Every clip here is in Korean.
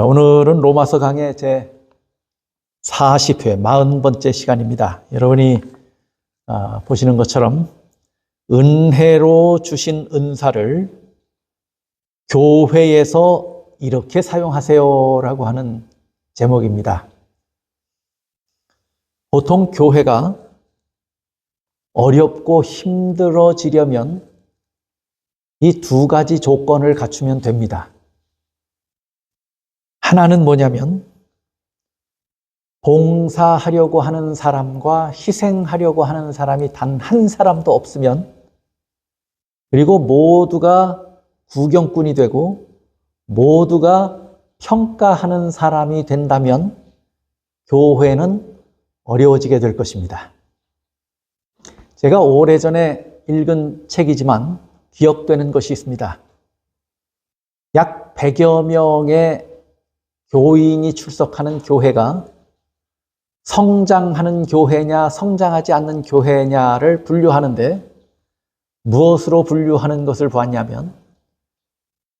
오늘은 로마서 강의 제 40회 40번째 시간입니다. 여러분이 보시는 것처럼 은혜로 주신 은사를 교회에서 이렇게 사용하세요라고 하는 제목입니다. 보통 교회가 어렵고 힘들어지려면 이 두 가지 조건을 갖추면 됩니다. 하나는 뭐냐면 봉사하려고 하는 사람과 희생하려고 하는 사람이 단 한 사람도 없으면, 그리고 모두가 구경꾼이 되고 모두가 평가하는 사람이 된다면 교회는 어려워지게 될 것입니다. 제가 오래전에 읽은 책이지만 기억되는 것이 있습니다. 약 100여 명의 교인이 출석하는 교회가 성장하는 교회냐 성장하지 않는 교회냐를 분류하는데, 무엇으로 분류하는 것을 보았냐면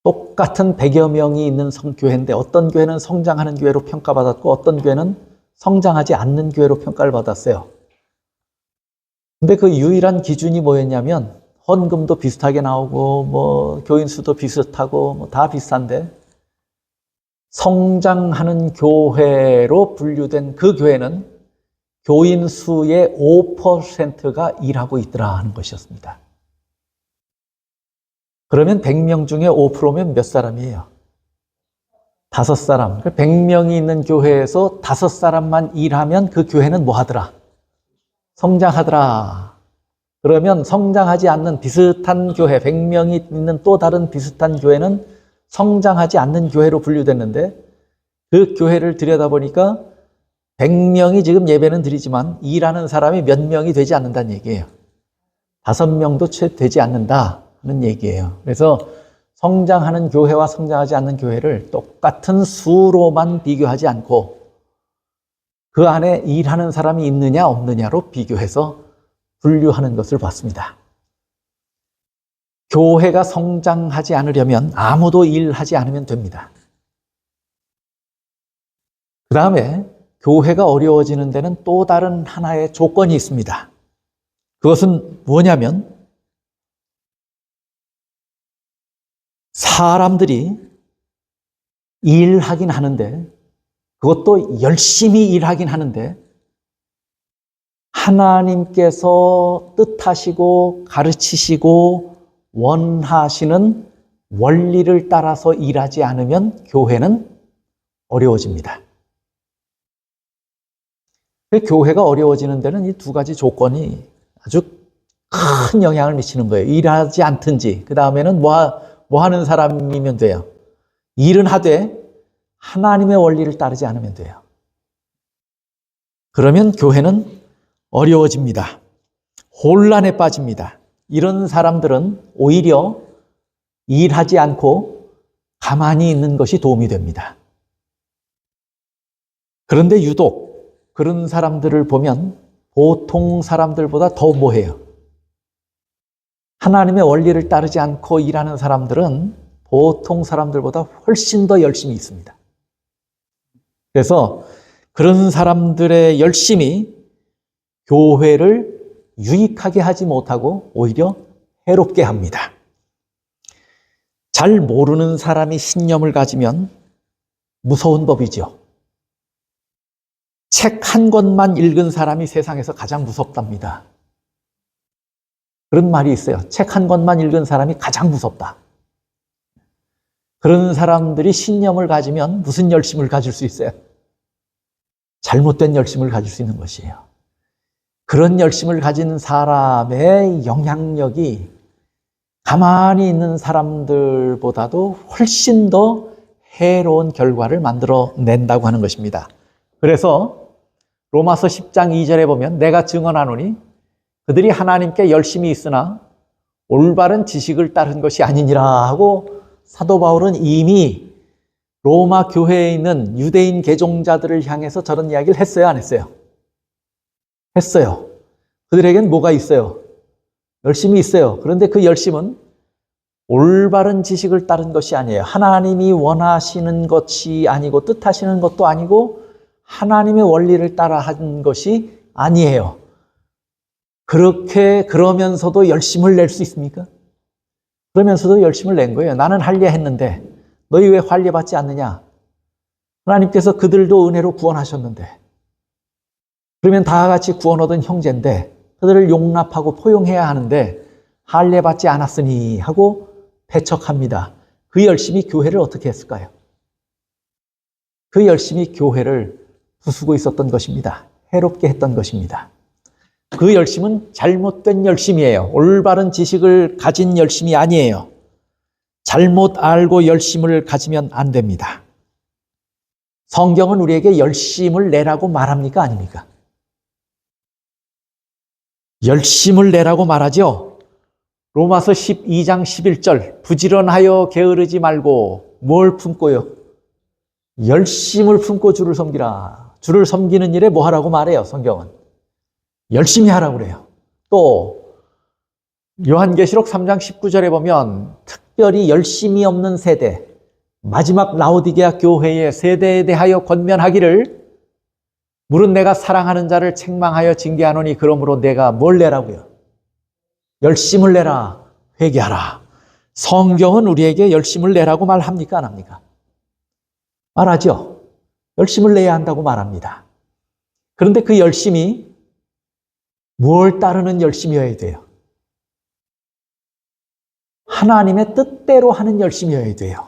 똑같은 100여 명이 있는 교회인데 어떤 교회는 성장하는 교회로 평가받았고 어떤 교회는 성장하지 않는 교회로 평가를 받았어요. 근데 그 유일한 기준이 뭐였냐면 헌금도 비슷하게 나오고 교인 수도 비슷하고 다 비슷한데, 성장하는 교회로 분류된 그 교회는 교인 수의 5%가 일하고 있더라 하는 것이었습니다. 그러면 100명 중에 5%면 몇 사람이에요? 5사람. 100명이 있는 교회에서 5사람만 일하면 그 교회는 뭐 하더라? 성장하더라. 그러면 성장하지 않는 비슷한 교회, 100명이 있는 또 다른 비슷한 교회는 성장하지 않는 교회로 분류됐는데, 그 교회를 들여다보니까 100명이 지금 예배는 드리지만 일하는 사람이 몇 명이 되지 않는다는 얘기예요. 5명도 채 되지 않는다는 얘기예요. 그래서 성장하는 교회와 성장하지 않는 교회를 똑같은 수로만 비교하지 않고 그 안에 일하는 사람이 있느냐 없느냐로 비교해서 분류하는 것을 봤습니다. 교회가 성장하지 않으려면 아무도 일하지 않으면 됩니다. 그 다음에 교회가 어려워지는 데는 또 다른 하나의 조건이 있습니다. 그것은 뭐냐면 사람들이 일하긴 하는데, 그것도 열심히 일하긴 하는데 하나님께서 뜻하시고 가르치시고 원하시는 원리를 따라서 일하지 않으면 교회는 어려워집니다. 교회가 어려워지는 데는 이 두 가지 조건이 아주 큰 영향을 미치는 거예요. 일하지 않든지, 그 다음에는 뭐 하는 사람이면 돼요? 일은 하되 하나님의 원리를 따르지 않으면 돼요. 그러면 교회는 어려워집니다. 혼란에 빠집니다. 이런 사람들은 오히려 일하지 않고 가만히 있는 것이 도움이 됩니다. 그런데 유독 그런 사람들을 보면 보통 사람들보다 더 뭐해요? 하나님의 원리를 따르지 않고 일하는 사람들은 보통 사람들보다 훨씬 더 열심히 있습니다. 그래서 그런 사람들의 열심이 교회를 유익하게 하지 못하고 오히려 해롭게 합니다. 잘 모르는 사람이 신념을 가지면 무서운 법이죠. 책 한 권만 읽은 사람이 세상에서 가장 무섭답니다. 그런 말이 있어요. 책 한 권만 읽은 사람이 가장 무섭다. 그런 사람들이 신념을 가지면 무슨 열심을 가질 수 있어요? 잘못된 열심을 가질 수 있는 것이에요. 그런 열심을 가진 사람의 영향력이 가만히 있는 사람들보다도 훨씬 더 해로운 결과를 만들어낸다고 하는 것입니다. 그래서 로마서 10장 2절에 보면 내가 증언하노니 그들이 하나님께 열심히 있으나 올바른 지식을 따른 것이 아니니라 하고, 사도 바울은 이미 로마 교회에 있는 유대인 개종자들을 향해서 저런 이야기를 했어요, 안 했어요? 했어요. 그들에겐 뭐가 있어요? 열심이 있어요. 그런데 그 열심은 올바른 지식을 따른 것이 아니에요. 하나님이 원하시는 것이 아니고 뜻하시는 것도 아니고 하나님의 원리를 따라 한 것이 아니에요. 그러면서도 열심을 낼 수 있습니까? 그러면서도 열심을 낸 거예요. 나는 할례 했는데 너희 왜 할례 받지 않느냐? 하나님께서 그들도 은혜로 구원하셨는데 그러면 다 같이 구원 얻은 형제인데 그들을 용납하고 포용해야 하는데 할례 받지 않았으니 하고 배척합니다. 그 열심히 교회를 어떻게 했을까요? 그 열심히 교회를 부수고 있었던 것입니다. 해롭게 했던 것입니다. 그 열심은 잘못된 열심이에요. 올바른 지식을 가진 열심이 아니에요. 잘못 알고 열심을 가지면 안 됩니다. 성경은 우리에게 열심을 내라고 말합니까? 아닙니까? 열심을 내라고 말하죠. 로마서 12장 11절 부지런하여 게으르지 말고 뭘 품고요? 열심을 품고 주를 섬기라. 주를 섬기는 일에 뭐 하라고 말해요? 성경은 열심히 하라고 그래요. 또 요한계시록 3장 19절에 보면 특별히 열심이 없는 세대, 마지막 라오디게아 교회의 세대에 대하여 권면하기를 물은 내가 사랑하는 자를 책망하여 징계하노니 그러므로 내가 뭘 내라고요? 열심을 내라, 회개하라. 성경은 우리에게 열심을 내라고 말합니까? 안 합니까? 말하죠. 열심을 내야 한다고 말합니다. 그런데 그 열심이 뭘 따르는 열심이어야 돼요? 하나님의 뜻대로 하는 열심이어야 돼요.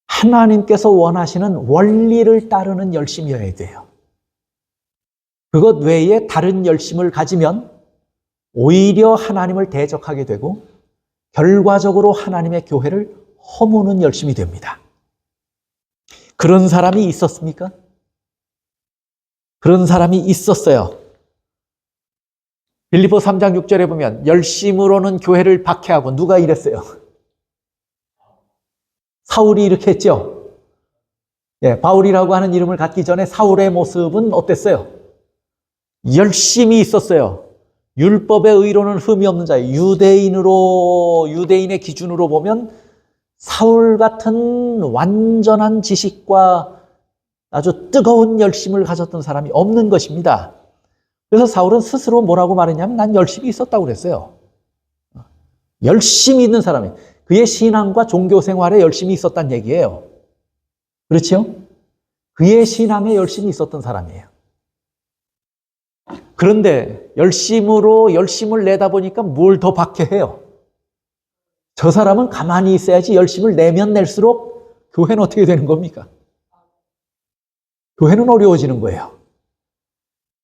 하나님께서 원하시는 원리를 따르는 열심이어야 돼요. 그것 외에 다른 열심을 가지면 오히려 하나님을 대적하게 되고 결과적으로 하나님의 교회를 허무는 열심이 됩니다. 그런 사람이 있었습니까? 그런 사람이 있었어요. 빌립보 3장 6절에 보면 열심으로는 교회를 박해하고 누가 이랬어요? 사울이 이렇게 했죠. 바울이라고 하는 이름을 갖기 전에 사울의 모습은 어땠어요? 열심히 있었어요. 율법의 의로는 흠이 없는 자예요. 유대인의 기준으로 보면 사울 같은 완전한 지식과 아주 뜨거운 열심을 가졌던 사람이 없는 것입니다. 그래서 사울은 스스로 뭐라고 말했냐면 난 열심히 있었다고 그랬어요. 열심히 있는 사람이 그의 신앙과 종교 생활에 열심히 있었다는 얘기예요. 그렇죠? 그의 신앙에 열심히 있었던 사람이에요. 그런데 열심을 내다 보니까 뭘 더 박해해요? 저 사람은 가만히 있어야지 열심을 내면 낼수록 교회는 어떻게 되는 겁니까? 교회는 어려워지는 거예요.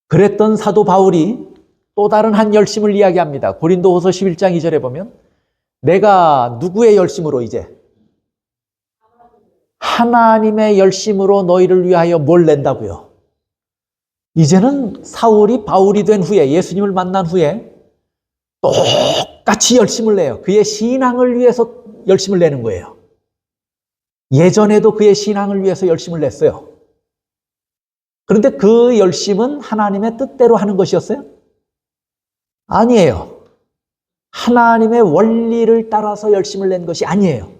그랬던 사도 바울이 또 다른 한 열심을 이야기합니다. 고린도후서 11장 2절에 보면 내가 누구의 열심으로 이제? 하나님의 열심으로 너희를 위하여 뭘 낸다고요? 이제는 사울이 바울이 된 후에 예수님을 만난 후에 똑같이 열심을 내요. 그의 신앙을 위해서 열심을 내는 거예요. 예전에도 그의 신앙을 위해서 열심을 냈어요. 그런데 그 열심은 하나님의 뜻대로 하는 것이었어요? 아니에요. 하나님의 원리를 따라서 열심을 낸 것이 아니에요.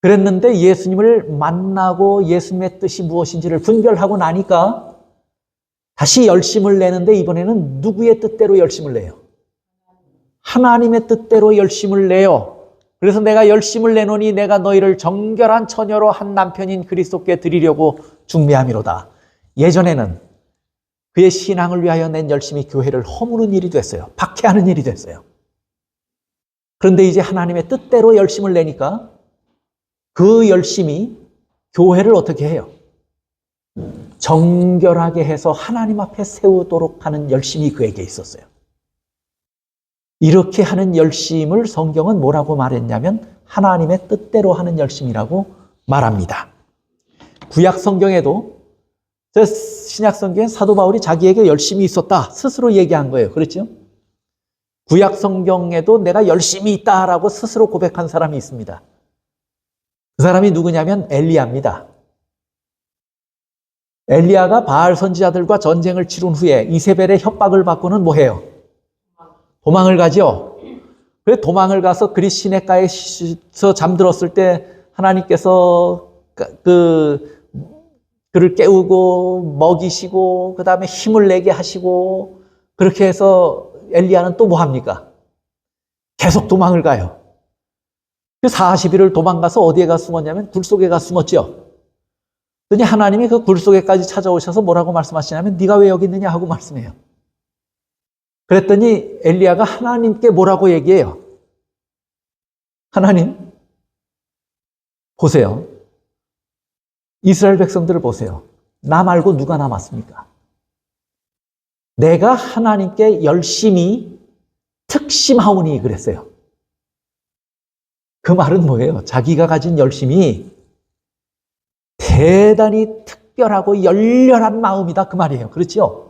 그랬는데 예수님을 만나고 예수님의 뜻이 무엇인지를 분별하고 나니까 다시 열심을 내는데 이번에는 누구의 뜻대로 열심을 내요? 하나님의 뜻대로 열심을 내요. 그래서 내가 열심을 내노니 내가 너희를 정결한 처녀로 한 남편인 그리스도께 드리려고 중매함이로다. 예전에는 그의 신앙을 위하여 낸 열심이 교회를 허무는 일이 됐어요. 박해하는 일이 됐어요. 그런데 이제 하나님의 뜻대로 열심을 내니까 그 열심이 교회를 어떻게 해요? 정결하게 해서 하나님 앞에 세우도록 하는 열심이 그에게 있었어요. 이렇게 하는 열심을 성경은 뭐라고 말했냐면 하나님의 뜻대로 하는 열심이라고 말합니다. 구약 성경에도 신약 성경에 사도 바울이 자기에게 열심이 있었다 스스로 얘기한 거예요. 그렇죠? 구약 성경에도 내가 열심히 있다라고 스스로 고백한 사람이 있습니다. 그 사람이 누구냐면 엘리야입니다. 엘리야가 바알 선지자들과 전쟁을 치룬 후에 이세벨의 협박을 받고는 뭐해요? 도망을 가죠. 그래 도망을 가서 그리 시냇가에서 잠들었을 때 하나님께서 그를 깨우고 먹이시고 그 다음에 힘을 내게 하시고 그렇게 해서 엘리야는 또 뭐 합니까? 계속 도망을 가요. 40일을 도망가서 어디에 가 숨었냐면 굴 속에 가 숨었죠. 그러니 하나님이 그 굴 속에까지 찾아오셔서 뭐라고 말씀하시냐면 네가 왜 여기 있느냐 하고 말씀해요. 그랬더니 엘리야가 하나님께 뭐라고 얘기해요? 하나님, 보세요. 이스라엘 백성들을 보세요. 나 말고 누가 남았습니까? 내가 하나님께 열심히 특심하오니 그랬어요. 그 말은 뭐예요? 자기가 가진 열심이 대단히 특별하고 열렬한 마음이다 그 말이에요. 그렇죠?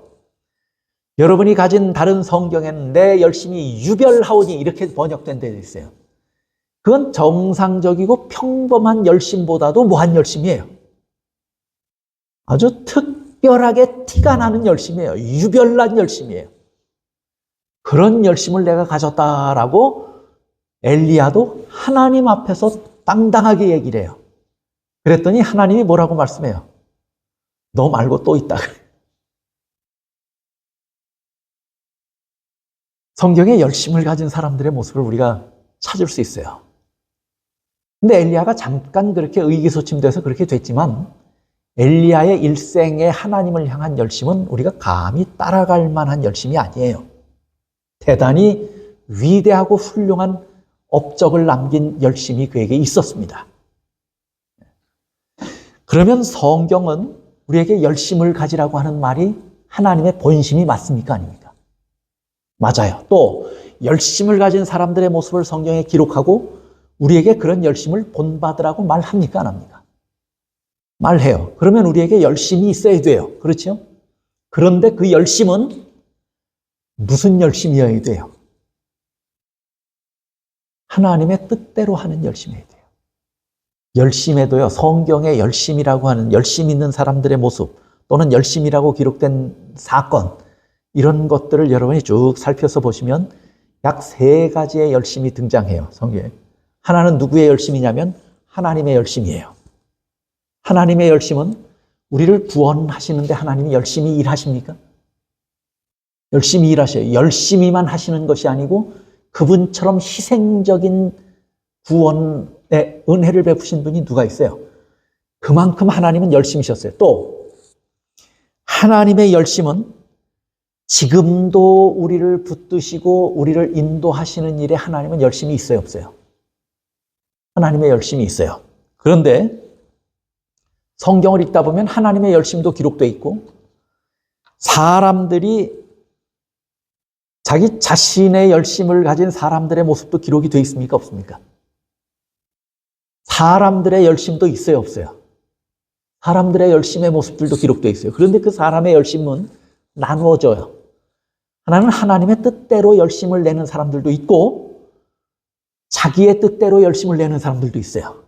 여러분이 가진 다른 성경에는 내 열심이 유별하오니 이렇게 번역된 데 있어요. 그건 정상적이고 평범한 열심보다도 뭐한 열심이에요? 아주 특별하게 티가 나는 열심이에요. 유별난 열심이에요. 그런 열심을 내가 가졌다라고 엘리야도 하나님 앞에서 당당하게 얘기를 해요. 그랬더니 하나님이 뭐라고 말씀해요? 너 말고 또 있다. 성경에 열심을 가진 사람들의 모습을 우리가 찾을 수 있어요. 근데 엘리야가 잠깐 그렇게 의기소침돼서 그렇게 됐지만 엘리야의 일생의 하나님을 향한 열심은 우리가 감히 따라갈 만한 열심이 아니에요. 대단히 위대하고 훌륭한 업적을 남긴 열심이 그에게 있었습니다. 그러면 성경은 우리에게 열심을 가지라고 하는 말이 하나님의 본심이 맞습니까? 아닙니까? 맞아요. 또 열심을 가진 사람들의 모습을 성경에 기록하고 우리에게 그런 열심을 본받으라고 말합니까? 안 합니까? 말해요. 그러면 우리에게 열심이 있어야 돼요. 그렇죠? 그런데 그 열심은 무슨 열심이어야 돼요? 하나님의 뜻대로 하는 열심이어야 돼요. 열심에도요, 성경에 열심이라고 하는 열심 있는 사람들의 모습 또는 열심이라고 기록된 사건 이런 것들을 여러분이 쭉 살펴서 보시면 약 3가지의 열심이 등장해요. 성경에. 하나는 누구의 열심이냐면 하나님의 열심이에요. 하나님의 열심은 우리를 구원하시는데 하나님이 열심히 일하십니까? 열심히 일하셔요. 열심히만 하시는 것이 아니고 그분처럼 희생적인 구원의 은혜를 베푸신 분이 누가 있어요? 그만큼 하나님은 열심히셨어요. 또 하나님의 열심은 지금도 우리를 붙드시고 우리를 인도하시는 일에 하나님은 열심히 있어요, 없어요? 하나님의 열심이 있어요. 그런데 성경을 읽다 보면 하나님의 열심도 기록되어 있고 사람들이 자기 자신의 열심을 가진 사람들의 모습도 기록이 되어 있습니까? 없습니까? 사람들의 열심도 있어요, 없어요? 사람들의 열심의 모습들도 기록되어 있어요. 그런데 그 사람의 열심은 나누어져요. 하나는 하나님의 뜻대로 열심을 내는 사람들도 있고 자기의 뜻대로 열심을 내는 사람들도 있어요.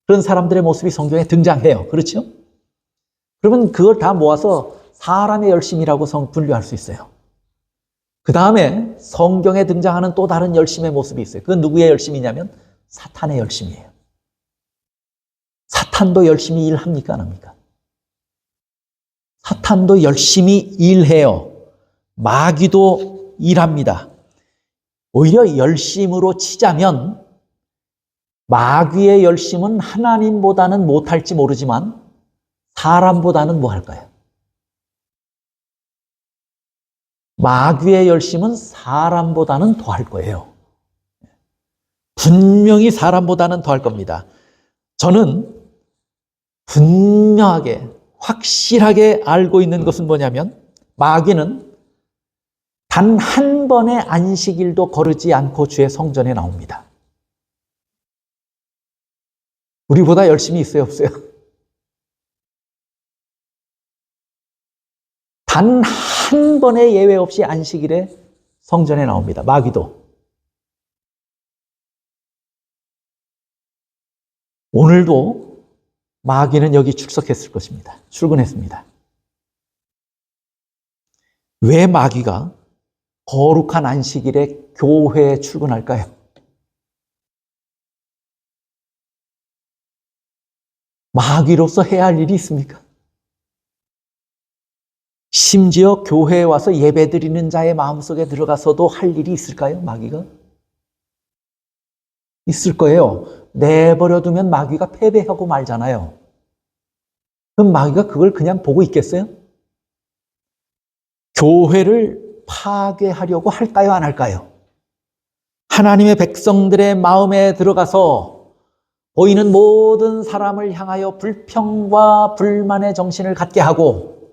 그런 사람들의 모습이 성경에 등장해요. 그렇죠? 그러면 그걸 다 모아서 사람의 열심이라고 분류할 수 있어요. 그 다음에 성경에 등장하는 또 다른 열심의 모습이 있어요. 그건 누구의 열심이냐면 사탄의 열심이에요. 사탄도 열심히 일합니까? 안 합니까? 사탄도 열심히 일해요. 마귀도 일합니다. 오히려 열심으로 치자면 마귀의 열심은 하나님보다는 못할지 모르지만 사람보다는 뭐 할까요? 마귀의 열심은 사람보다는 더 할 거예요. 분명히 사람보다는 더 할 겁니다. 저는 분명하게 확실하게 알고 있는 것은 뭐냐면 마귀는 단 한 번의 안식일도 거르지 않고 주의 성전에 나옵니다. 우리보다 열심히 있어요, 없어요? 단 한 번의 예외 없이 안식일에 성전에 나옵니다. 마귀도. 오늘도 마귀는 여기 출석했을 것입니다. 출근했습니다. 왜 마귀가 거룩한 안식일에 교회에 출근할까요? 마귀로서 해야 할 일이 있습니까? 심지어 교회에 와서 예배드리는 자의 마음속에 들어가서도 할 일이 있을까요? 마귀가? 있을 거예요. 내버려두면 마귀가 패배하고 말잖아요. 그럼 마귀가 그걸 그냥 보고 있겠어요? 교회를 파괴하려고 할까요? 안 할까요? 하나님의 백성들의 마음에 들어가서 보이는 모든 사람을 향하여 불평과 불만의 정신을 갖게 하고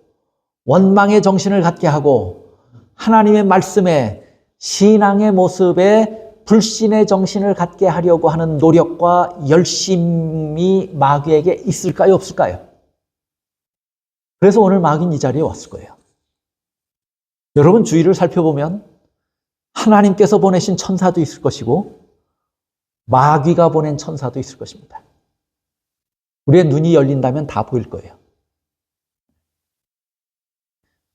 원망의 정신을 갖게 하고 하나님의 말씀에 신앙의 모습에 불신의 정신을 갖게 하려고 하는 노력과 열심이 마귀에게 있을까요? 없을까요? 그래서 오늘 마귀는 이 자리에 왔을 거예요. 여러분 주위를 살펴보면 하나님께서 보내신 천사도 있을 것이고 마귀가 보낸 천사도 있을 것입니다. 우리의 눈이 열린다면 다 보일 거예요.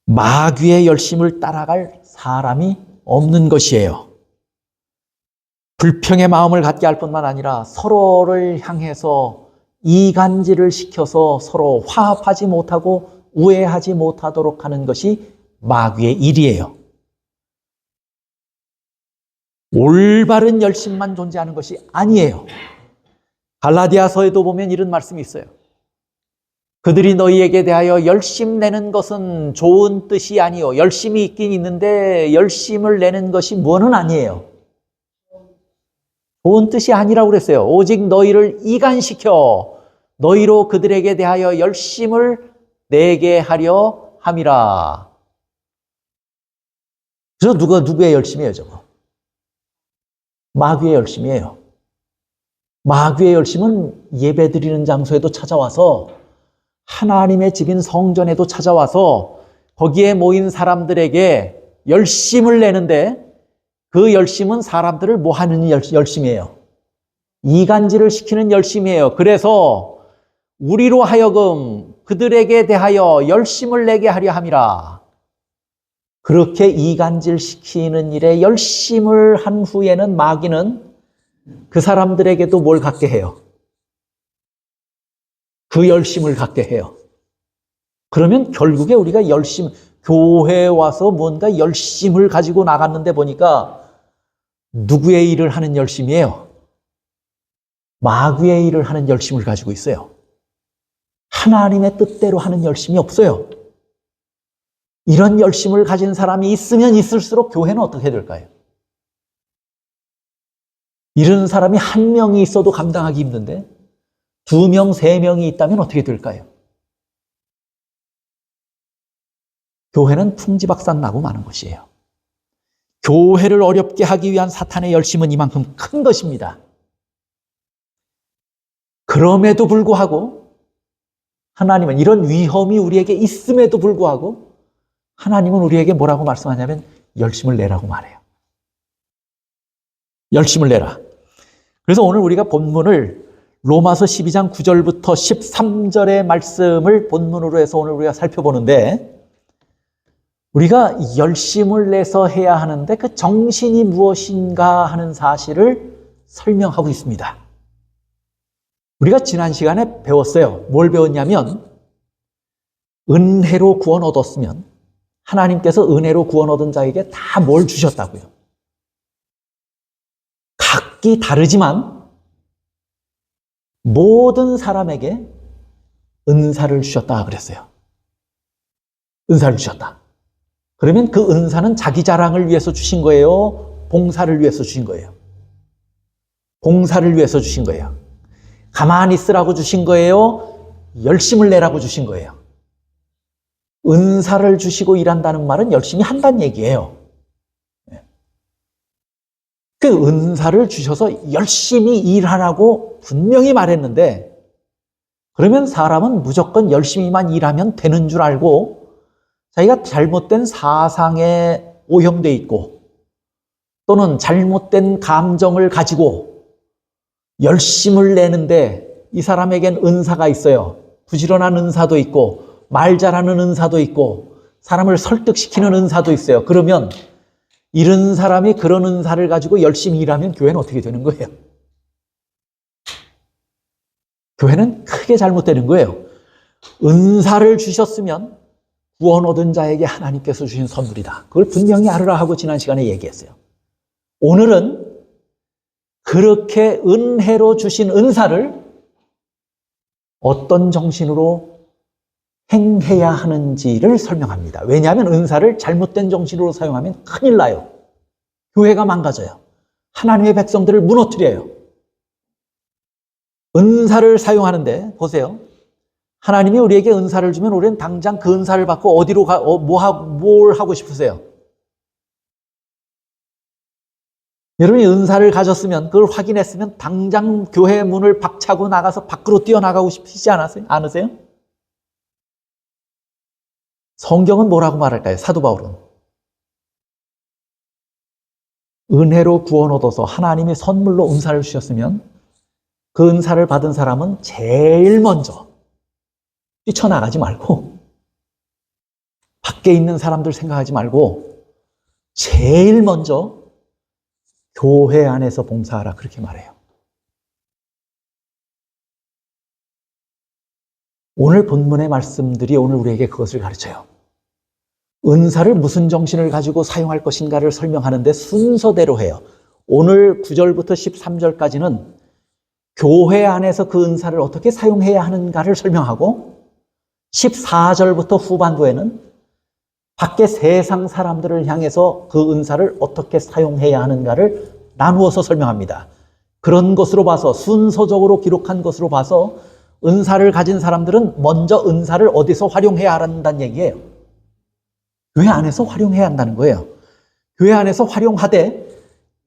마귀의 열심을 따라갈 사람이 없는 것이에요. 불평의 마음을 갖게 할 뿐만 아니라 서로를 향해서 이간질을 시켜서 서로 화합하지 못하고 우애하지 못하도록 하는 것이 마귀의 일이에요. 올바른 열심만 존재하는 것이 아니에요. 갈라디아서에도 보면 이런 말씀이 있어요. 그들이 너희에게 대하여 열심 내는 것은 좋은 뜻이 아니요. 열심이 있긴 있는데 열심을 내는 것이 무언은 아니에요. 좋은 뜻이 아니라고 그랬어요. 오직 너희를 이간시켜 너희로 그들에게 대하여 열심을 내게 하려 함이라. 그래서 누구의 열심이에요, 저거? 마귀의 열심이에요. 마귀의 열심은 예배드리는 장소에도 찾아와서 하나님의 집인 성전에도 찾아와서 거기에 모인 사람들에게 열심을 내는데 그 열심은 사람들을 뭐 하는 열심이에요? 이간질을 시키는 열심이에요. 그래서 우리로 하여금 그들에게 대하여 열심을 내게 하려 함이라. 그렇게 이간질 시키는 일에 열심을 한 후에는 마귀는 그 사람들에게도 뭘 갖게 해요? 그 열심을 갖게 해요. 그러면 결국에 우리가 교회에 와서 뭔가 열심을 가지고 나갔는데 보니까 누구의 일을 하는 열심이에요? 마귀의 일을 하는 열심을 가지고 있어요. 하나님의 뜻대로 하는 열심이 없어요. 이런 열심을 가진 사람이 있으면 있을수록 교회는 어떻게 될까요? 이런 사람이 한 명이 있어도 감당하기 힘든데 2명, 3명이 있다면 어떻게 될까요? 교회는 풍지박산 나고 마는 것이에요. 교회를 어렵게 하기 위한 사탄의 열심은 이만큼 큰 것입니다. 그럼에도 불구하고 하나님은 이런 위험이 우리에게 있음에도 불구하고 하나님은 우리에게 뭐라고 말씀하냐면 열심을 내라고 말해요. 열심을 내라. 그래서 오늘 우리가 본문을 로마서 12장 9절부터 13절의 말씀을 본문으로 해서 오늘 우리가 살펴보는데 우리가 열심을 내서 해야 하는데 그 정신이 무엇인가 하는 사실을 설명하고 있습니다. 우리가 지난 시간에 배웠어요. 뭘 배웠냐면 은혜로 구원 얻었으면 하나님께서 은혜로 구원 얻은 자에게 다 뭘 주셨다고요. 각기 다르지만 모든 사람에게 은사를 주셨다 그랬어요. 은사를 주셨다. 그러면 그 은사는 자기 자랑을 위해서 주신 거예요? 봉사를 위해서 주신 거예요? 봉사를 위해서 주신 거예요. 가만히 있으라고 주신 거예요? 열심을 내라고 주신 거예요? 은사를 주시고 일한다는 말은 열심히 한다는 얘기예요. 그 은사를 주셔서 열심히 일하라고 분명히 말했는데 그러면 사람은 무조건 열심히만 일하면 되는 줄 알고 자기가 잘못된 사상에 오염돼 있고 또는 잘못된 감정을 가지고 열심을 내는데 이 사람에겐 은사가 있어요. 부지런한 은사도 있고 말 잘하는 은사도 있고 사람을 설득시키는 은사도 있어요. 그러면 이런 사람이 그런 은사를 가지고 열심히 일하면 교회는 어떻게 되는 거예요? 교회는 크게 잘못되는 거예요. 은사를 주셨으면 구원 얻은 자에게 하나님께서 주신 선물이다. 그걸 분명히 알으라 하고 지난 시간에 얘기했어요. 오늘은 그렇게 은혜로 주신 은사를 어떤 정신으로 행해야 하는지를 설명합니다. 왜냐하면 은사를 잘못된 정신으로 사용하면 큰일 나요. 교회가 망가져요. 하나님의 백성들을 무너뜨려요. 은사를 사용하는데 보세요. 하나님이 우리에게 은사를 주면 우리는 당장 그 은사를 받고 어디로 뭘 하고 싶으세요? 여러분이 은사를 가졌으면, 그걸 확인했으면 당장 교회 문을 박차고 나가서 밖으로 뛰어나가고 싶으시지 않으세요? 성경은 뭐라고 말할까요? 사도 바울은 은혜로 구원 얻어서 하나님의 선물로 은사를 주셨으면 그 은사를 받은 사람은 제일 먼저 뛰쳐나가지 말고, 밖에 있는 사람들 생각하지 말고 제일 먼저 교회 안에서 봉사하라, 그렇게 말해요. 오늘 본문의 말씀들이 오늘 우리에게 그것을 가르쳐요. 은사를 무슨 정신을 가지고 사용할 것인가를 설명하는데 순서대로 해요. 오늘 9절부터 13절까지는 교회 안에서 그 은사를 어떻게 사용해야 하는가를 설명하고, 14절부터 후반부에는 밖에 세상 사람들을 향해서 그 은사를 어떻게 사용해야 하는가를 나누어서 설명합니다. 그런 것으로 봐서, 순서적으로 기록한 것으로 봐서 은사를 가진 사람들은 먼저 은사를 어디서 활용해야 한다는 얘기예요. 교회 안에서 활용해야 한다는 거예요. 교회 안에서 활용하되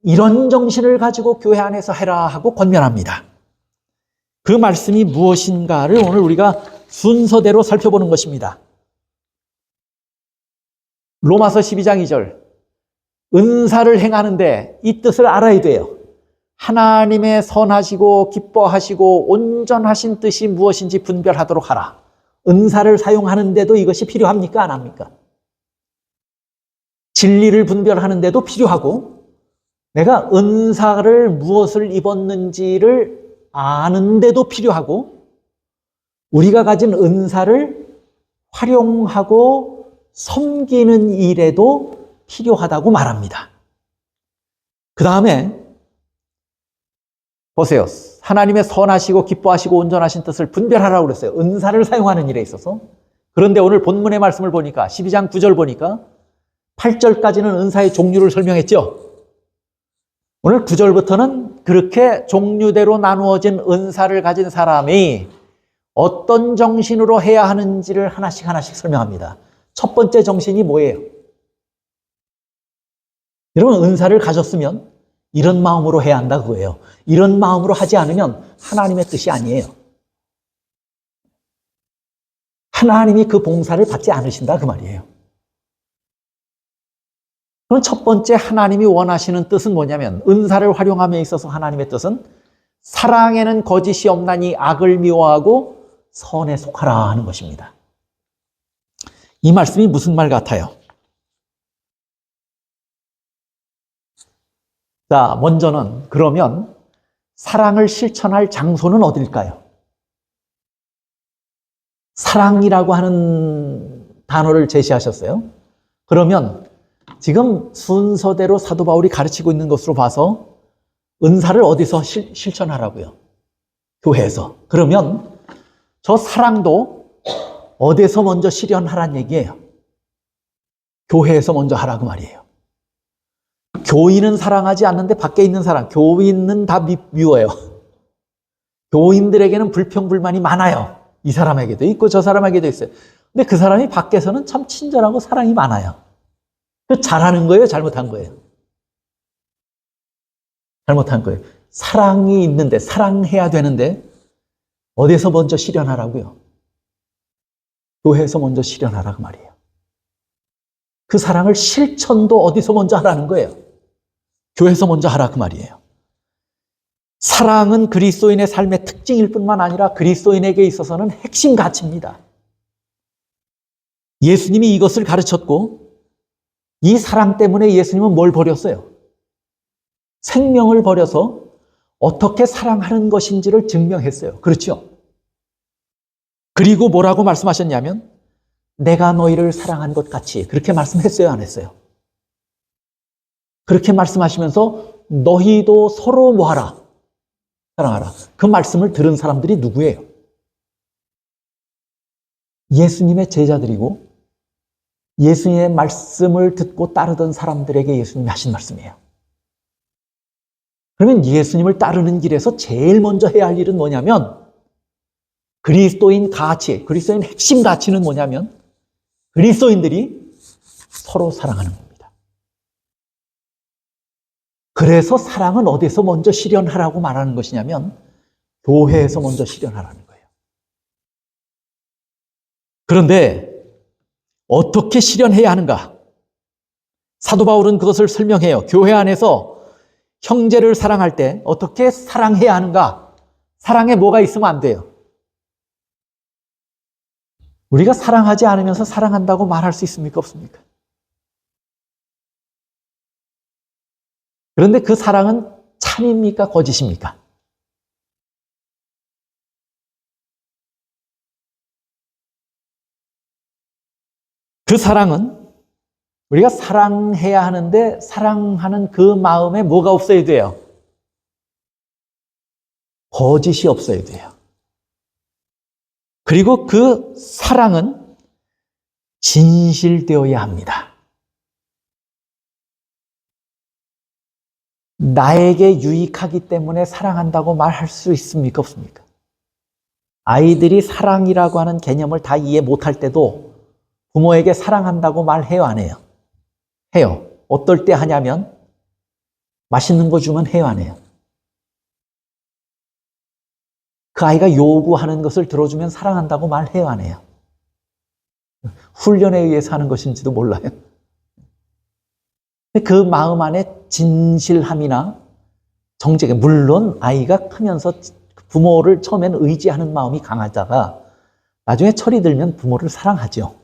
이런 정신을 가지고 교회 안에서 해라 하고 권면합니다. 그 말씀이 무엇인가를 오늘 우리가 순서대로 살펴보는 것입니다. 로마서 12장 2절, 은사를 행하는데 이 뜻을 알아야 돼요. 하나님의 선하시고 기뻐하시고 온전하신 뜻이 무엇인지 분별하도록 하라. 은사를 사용하는데도 이것이 필요합니까? 안 합니까? 진리를 분별하는데도 필요하고, 내가 은사를 무엇을 입었는지를 아는데도 필요하고, 우리가 가진 은사를 활용하고 섬기는 일에도 필요하다고 말합니다. 그 다음에 보세요. 하나님의 선하시고 기뻐하시고 온전하신 뜻을 분별하라고 그랬어요. 은사를 사용하는 일에 있어서. 그런데 오늘 본문의 말씀을 보니까 12장 9절 보니까 8절까지는 은사의 종류를 설명했죠. 오늘 9절부터는 그렇게 종류대로 나누어진 은사를 가진 사람이 어떤 정신으로 해야 하는지를 하나씩 설명합니다. 첫 번째 정신이 뭐예요? 여러분, 은사를 가졌으면 이런 마음으로 해야 한다 그거예요. 이런 마음으로 하지 않으면 하나님의 뜻이 아니에요. 하나님이 그 봉사를 받지 않으신다 그 말이에요. 그럼 첫 번째 하나님이 원하시는 뜻은 뭐냐면, 은사를 활용함에 있어서 하나님의 뜻은 사랑에는 거짓이 없나니 악을 미워하고 선에 속하라 하는 것입니다. 이 말씀이 무슨 말 같아요? 자, 먼저는 그러면 사랑을 실천할 장소는 어딜까요? 사랑이라고 하는 단어를 제시하셨어요. 그러면 지금 순서대로 사도 바울이 가르치고 있는 것으로 봐서 은사를 어디서 실천하라고요? 교회에서. 그러면 저 사랑도 어디서 먼저 실현하란 얘기예요? 교회에서 먼저 하라고 말이에요. 교인은 사랑하지 않는데 밖에 있는 사람, 교인은 다 미워요. 교인들에게는 불평불만이 많아요. 이 사람에게도 있고 저 사람에게도 있어요. 근데 그 사람이 밖에서는 참 친절하고 사랑이 많아요. 잘하는 거예요? 잘못한 거예요? 잘못한 거예요. 사랑이 있는데, 사랑해야 되는데 어디서 먼저 실현하라고요? 교회에서 먼저 실현하라 그 말이에요. 그 사랑을 실천도 어디서 먼저 하라는 거예요? 교회에서 먼저 하라 그 말이에요. 사랑은 그리스도인의 삶의 특징일 뿐만 아니라 그리스도인에게 있어서는 핵심 가치입니다. 예수님이 이것을 가르쳤고 이 사랑 때문에 예수님은 뭘 버렸어요? 생명을 버려서 어떻게 사랑하는 것인지를 증명했어요. 그렇죠? 그리고 뭐라고 말씀하셨냐면 내가 너희를 사랑한 것 같이, 그렇게 말씀했어요, 안 했어요? 그렇게 말씀하시면서 너희도 서로 뭐하라? 사랑하라. 그 말씀을 들은 사람들이 누구예요? 예수님의 제자들이고 예수님의 말씀을 듣고 따르던 사람들에게 예수님이 하신 말씀이에요. 그러면 예수님을 따르는 길에서 제일 먼저 해야 할 일은 뭐냐면 그리스도인 가치, 그리스도인 핵심 가치는 뭐냐면 그리스도인들이 서로 사랑하는 겁니다. 그래서 사랑은 어디서 먼저 실현하라고 말하는 것이냐면 교회에서 먼저 실현하라는 거예요. 그런데 어떻게 실현해야 하는가? 사도 바울은 그것을 설명해요. 교회 안에서 형제를 사랑할 때 어떻게 사랑해야 하는가? 사랑에 뭐가 있으면 안 돼요. 우리가 사랑하지 않으면서 사랑한다고 말할 수 있습니까? 없습니까? 그런데 그 사랑은 참입니까? 거짓입니까? 그 사랑은 우리가 사랑해야 하는데 사랑하는 그 마음에 뭐가 없어야 돼요? 거짓이 없어야 돼요. 그리고 그 사랑은 진실되어야 합니다. 나에게 유익하기 때문에 사랑한다고 말할 수 있습니까? 없습니까? 아이들이 사랑이라고 하는 개념을 다 이해 못할 때도 부모에게 사랑한다고 말해요, 안 해요? 해요. 어떨 때 하냐면 맛있는 거 주면 해요, 안 해요? 그 아이가 요구하는 것을 들어주면 사랑한다고 말해요, 안 해요? 훈련에 의해서 하는 것인지도 몰라요. 그 마음 안에 진실함이나 정직해. 물론 아이가 크면서 부모를 처음에는 의지하는 마음이 강하다가 나중에 철이 들면 부모를 사랑하죠.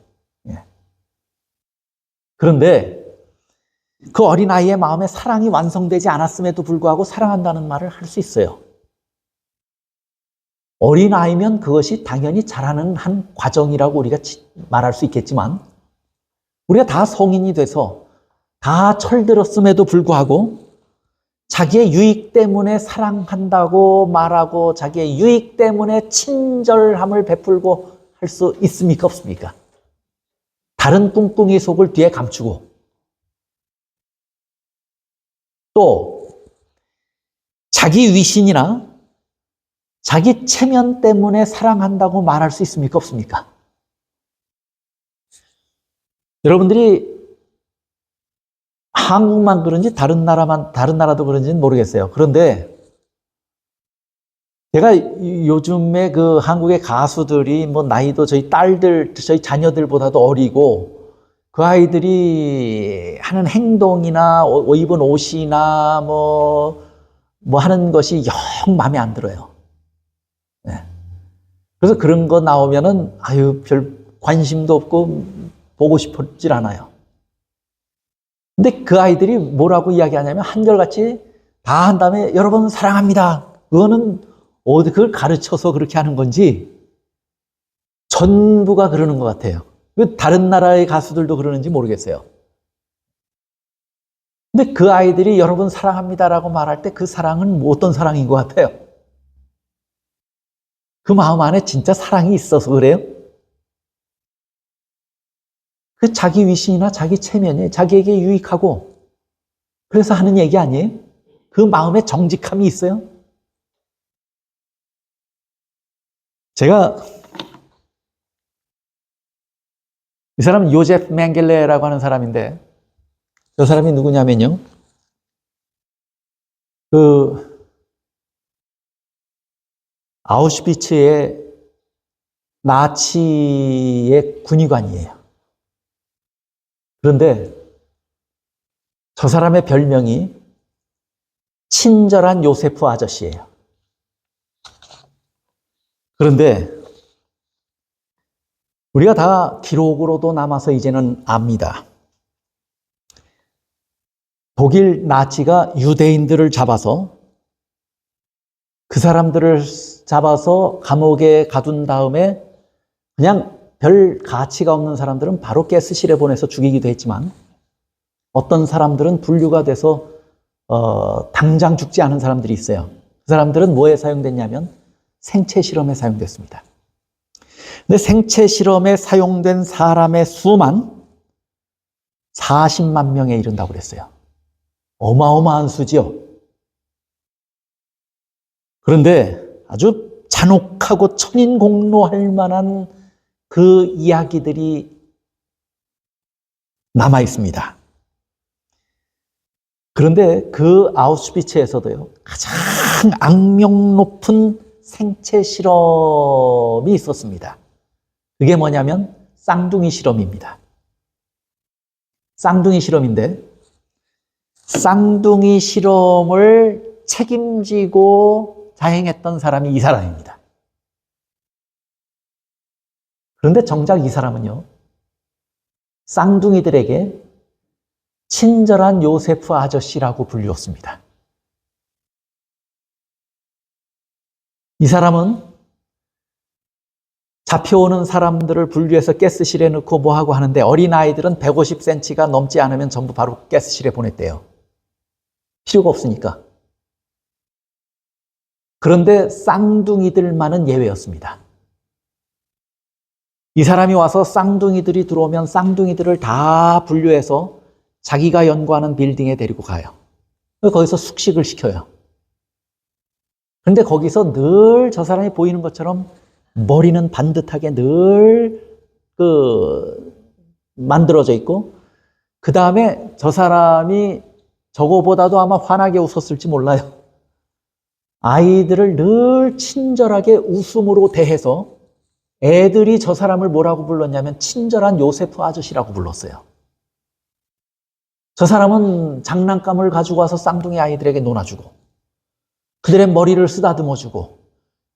그런데 그 어린아이의 마음에 사랑이 완성되지 않았음에도 불구하고 사랑한다는 말을 할 수 있어요. 어린아이면 그것이 당연히 자라는 한 과정이라고 우리가 말할 수 있겠지만 우리가 다 성인이 돼서 다 철들었음에도 불구하고 자기의 유익 때문에 사랑한다고 말하고 자기의 유익 때문에 친절함을 베풀고 할 수 있습니까? 없습니까? 다른 꿍꿍이 속을 뒤에 감추고 또 자기 위신이나 자기 체면 때문에 사랑한다고 말할 수 있습니까? 없습니까? 여러분들이 한국만 그런지 다른 나라도 그런지는 모르겠어요. 그런데 제가 요즘에 그 한국의 가수들이 뭐 나이도 저희 딸들, 저희 자녀들보다도 어리고 그 아이들이 하는 행동이나 입은 옷이나 뭐 하는 것이 영 마음에 안 들어요. 네. 그래서 그런 거 나오면은 아유 별 관심도 없고 보고 싶질 않아요. 근데 그 아이들이 뭐라고 이야기하냐면 한결같이 다 한 다음에 여러분 사랑합니다. 그거는 어디 그걸 가르쳐서 그렇게 하는 건지 전부가 그러는 것 같아요. 다른 나라의 가수들도 그러는지 모르겠어요. 근데 그 아이들이 여러분 사랑합니다라고 말할 때 그 사랑은 어떤 사랑인 것 같아요? 그 마음 안에 진짜 사랑이 있어서 그래요? 그 자기 위신이나 자기 체면이 자기에게 유익하고 그래서 하는 얘기 아니에요? 그 마음에 정직함이 있어요? 제가 이 사람은 요제프 맹겔레라고 하는 사람인데 저 사람이 누구냐면요. 그 아우슈비츠의 나치의 군의관이에요. 그런데 저 사람의 별명이 친절한 요세프 아저씨예요. 그런데 우리가 다 기록으로도 남아서 이제는 압니다. 독일 나치가 유대인들을 잡아서 그 사람들을 잡아서 감옥에 가둔 다음에 그냥 별 가치가 없는 사람들은 바로 가스실에 보내서 죽이기도 했지만 어떤 사람들은 분류가 돼서 당장 죽지 않은 사람들이 있어요. 그 사람들은 뭐에 사용됐냐면 생체 실험에 사용됐습니다. 근데 생체 실험에 사용된 사람의 수만 40만 명에 이른다고 그랬어요. 어마어마한 수지요. 그런데 아주 잔혹하고 천인공노할 만한 그 이야기들이 남아 있습니다. 그런데 그 아우슈비츠에서도요, 가장 악명 높은 생체 실험이 있었습니다. 그게 뭐냐면 쌍둥이 실험입니다. 쌍둥이 실험인데 쌍둥이 실험을 책임지고 자행했던 사람이 이 사람입니다. 그런데 정작 이 사람은요, 쌍둥이들에게 친절한 요세프 아저씨라고 불렸습니다. 이 사람은 잡혀오는 사람들을 분류해서 가스실에 넣고 뭐하고 하는데 어린아이들은 150cm가 넘지 않으면 전부 바로 가스실에 보냈대요. 필요가 없으니까. 그런데 쌍둥이들만은 예외였습니다. 이 사람이 와서 쌍둥이들이 들어오면 쌍둥이들을 다 분류해서 자기가 연구하는 빌딩에 데리고 가요. 거기서 숙식을 시켜요. 그런데 거기서 늘 저 사람이 보이는 것처럼 머리는 반듯하게 늘 만들어져 있고, 그 다음에 저 사람이 저거보다도 아마 환하게 웃었을지 몰라요. 아이들을 늘 친절하게 웃음으로 대해서 애들이 저 사람을 뭐라고 불렀냐면 친절한 요세프 아저씨라고 불렀어요. 저 사람은 장난감을 가지고 와서 쌍둥이 아이들에게 놀아주고 그들의 머리를 쓰다듬어주고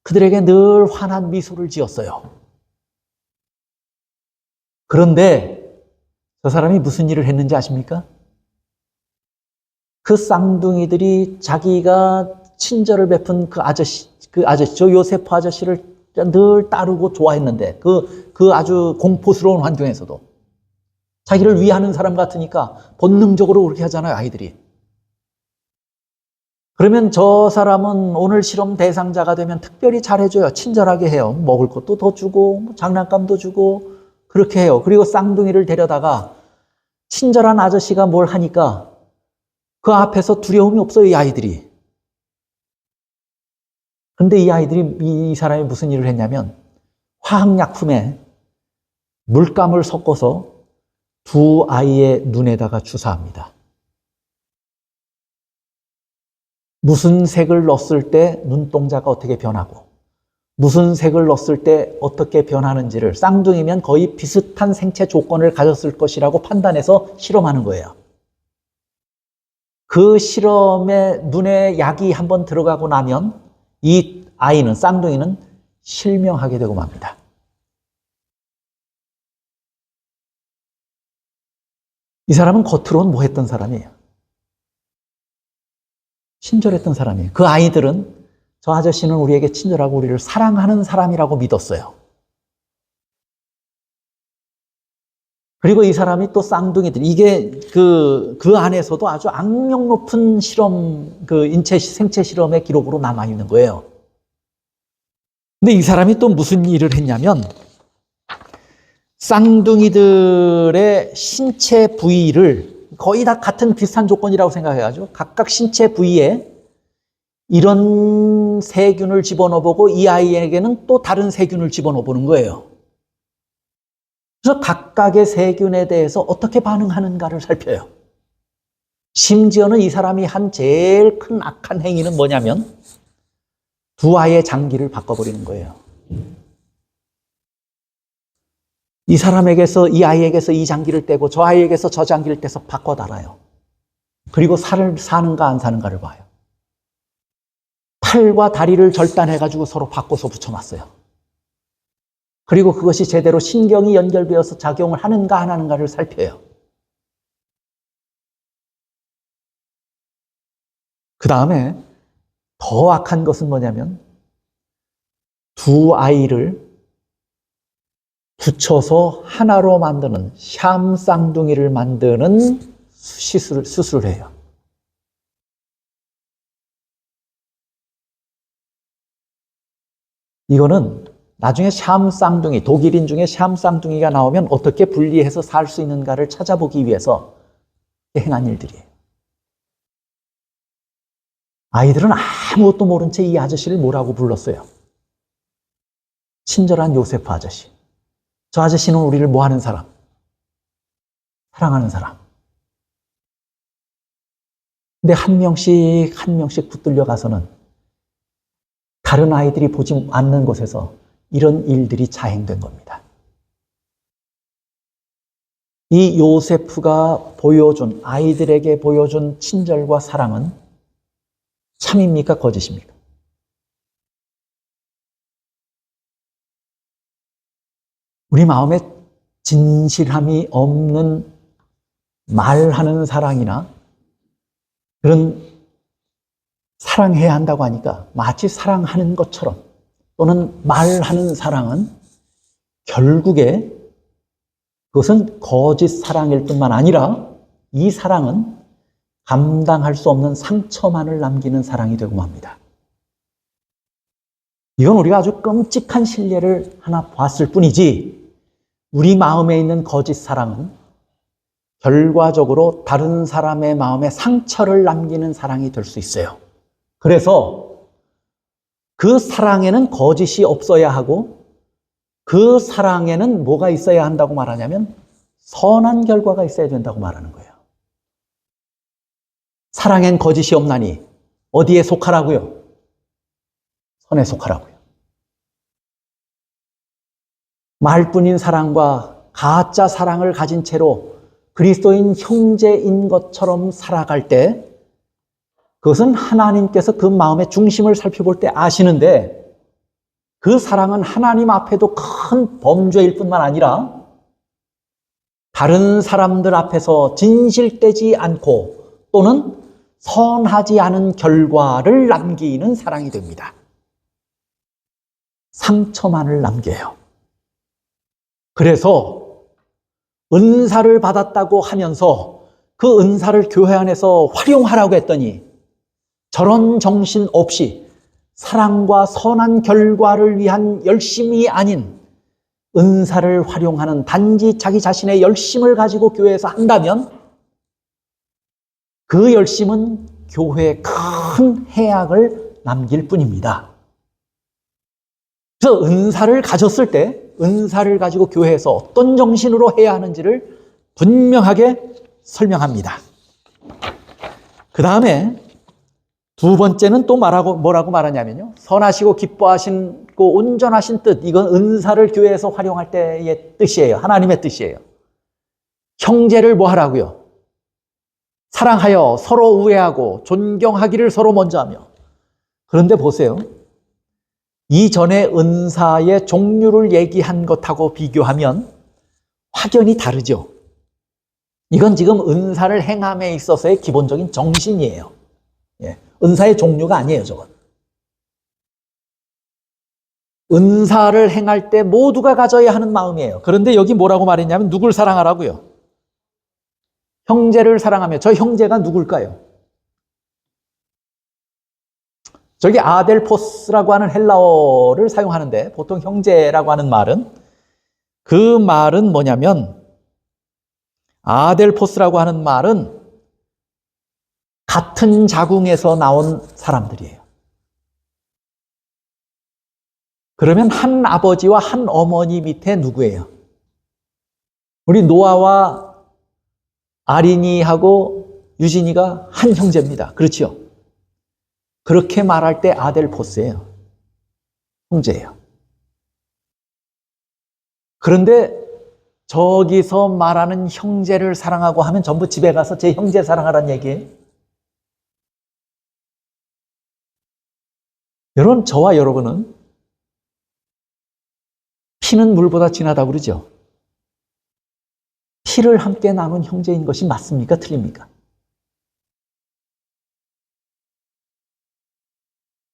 그들에게 늘 환한 미소를 지었어요. 그런데 저 사람이 무슨 일을 했는지 아십니까? 그 쌍둥이들이 자기가 친절을 베푼 그 아저씨, 저 요세프 아저씨를 늘 따르고 좋아했는데 그 아주 공포스러운 환경에서도 자기를 위하는 사람 같으니까 본능적으로 그렇게 하잖아요, 아이들이. 그러면 저 사람은 오늘 실험 대상자가 되면 특별히 잘해줘요. 친절하게 해요. 먹을 것도 더 주고 장난감도 주고 그렇게 해요. 그리고 쌍둥이를 데려다가 친절한 아저씨가 뭘 하니까 그 앞에서 두려움이 없어요, 이 아이들이. 근데 이 사람이 무슨 일을 했냐면 화학약품에 물감을 섞어서 두 아이의 눈에다가 주사합니다. 무슨 색을 넣었을 때 눈동자가 어떻게 변하고 무슨 색을 넣었을 때 어떻게 변하는지를 쌍둥이면 거의 비슷한 생체 조건을 가졌을 것이라고 판단해서 실험하는 거예요. 그 실험에 눈에 약이 한번 들어가고 나면 이 아이는, 쌍둥이는 실명하게 되고 맙니다. 이 사람은 겉으로는 뭐 했던 사람이에요? 친절했던 사람이에요. 그 아이들은 저 아저씨는 우리에게 친절하고 우리를 사랑하는 사람이라고 믿었어요. 그리고 이 사람이 또 쌍둥이들, 이게 그 안에서도 아주 악명 높은 실험, 생체 실험의 기록으로 남아있는 거예요. 근데 이 사람이 또 무슨 일을 했냐면, 쌍둥이들의 신체 부위를 거의 다 같은 비슷한 조건이라고 생각해가지고, 각각 신체 부위에 이런 세균을 집어넣어보고 이 아이에게는 또 다른 세균을 집어넣어보는 거예요. 그래서 각각의 세균에 대해서 어떻게 반응하는가를 살펴요. 심지어는 이 사람이 한 제일 큰 악한 행위는 뭐냐면 두 아이의 장기를 바꿔버리는 거예요. 이 사람에게서, 이 아이에게서 이 장기를 떼고 저 아이에게서 저 장기를 떼서 바꿔 달아요. 그리고 살을 사는가 안 사는가를 봐요. 팔과 다리를 절단해가지고 서로 바꿔서 붙여놨어요. 그리고 그것이 제대로 신경이 연결되어서 작용을 하는가 안 하는가를 살펴요. 다음에 더 악한 것은 뭐냐면 두 아이를 붙여서 하나로 만드는 샴 쌍둥이를 만드는 수술을 해요. 이거는 나중에 샴 쌍둥이, 독일인 중에 샴 쌍둥이가 나오면 어떻게 분리해서 살 수 있는가를 찾아보기 위해서 행한 일들이에요. 아이들은 아무것도 모른 채 이 아저씨를 뭐라고 불렀어요? 친절한 요세프 아저씨. 저 아저씨는 우리를 뭐 하는 사람? 사랑하는 사람. 근데 한 명씩 붙들려 가서는 다른 아이들이 보지 않는 곳에서 이런 일들이 자행된 겁니다. 이 요세프가 보여준, 아이들에게 보여준 친절과 사랑은 참입니까? 거짓입니까? 우리 마음에 진실함이 없는 말하는 사랑이나 그런 사랑해야 한다고 하니까 마치 사랑하는 것처럼 또는 말하는 사랑은 결국에 그것은 거짓 사랑일 뿐만 아니라 이 사랑은 감당할 수 없는 상처만을 남기는 사랑이 되고 맙니다. 이건 우리가 아주 끔찍한 신뢰를 하나 봤을 뿐이지 우리 마음에 있는 거짓 사랑은 결과적으로 다른 사람의 마음에 상처를 남기는 사랑이 될 수 있어요. 그래서 그 사랑에는 거짓이 없어야 하고 그 사랑에는 뭐가 있어야 한다고 말하냐면 선한 결과가 있어야 된다고 말하는 거예요. 사랑엔 거짓이 없나니 어디에 속하라고요? 선에 속하라고요. 말뿐인 사랑과 가짜 사랑을 가진 채로 그리스도인 형제인 것처럼 살아갈 때 그것은 하나님께서 그 마음의 중심을 살펴볼 때 아시는데 그 사랑은 하나님 앞에도 큰 범죄일 뿐만 아니라 다른 사람들 앞에서 진실되지 않고 또는 선하지 않은 결과를 남기는 사랑이 됩니다. 상처만을 남겨요. 그래서 은사를 받았다고 하면서 그 은사를 교회 안에서 활용하라고 했더니 저런 정신 없이 사랑과 선한 결과를 위한 열심이 아닌 은사를 활용하는 단지 자기 자신의 열심을 가지고 교회에서 한다면 그 열심은 교회에 큰 해악을 남길 뿐입니다. 그래서 은사를 가졌을 때 은사를 가지고 교회에서 어떤 정신으로 해야 하는지를 분명하게 설명합니다. 그 다음에 두 번째는 또 뭐라고 말하냐면요. 선하시고 기뻐하시고 온전하신 뜻, 이건 은사를 교회에서 활용할 때의 뜻이에요. 하나님의 뜻이에요. 형제를 뭐 하라고요? 사랑하여 서로 우애하고 존경하기를 서로 먼저 하며. 그런데 보세요. 이전에 은사의 종류를 얘기한 것하고 비교하면 확연히 다르죠. 이건 지금 은사를 행함에 있어서의 기본적인 정신이에요. 예, 은사의 종류가 아니에요, 저건. 은사를 행할 때 모두가 가져야 하는 마음이에요. 그런데 여기 뭐라고 말했냐면 누굴 사랑하라고요? 형제를 사랑하며. 저 형제가 누굴까요? 저기 아델포스라고 하는 헬라어를 사용하는데 보통 형제라고 하는 말은 그 말은 뭐냐면 아델포스라고 하는 말은 같은 자궁에서 나온 사람들이에요. 그러면 한 아버지와 한 어머니 밑에 누구예요? 우리 노아와 아린이하고 유진이가 한 형제입니다. 그렇죠? 그렇게 말할 때 아델포스예요. 형제예요. 그런데 저기서 말하는 형제를 사랑하고 하면 전부 집에 가서 제 형제 사랑하라는 얘기예요. 여러분, 저와 여러분은 피는 물보다 진하다고 그러죠? 피를 함께 나눈 형제인 것이 맞습니까? 틀립니까?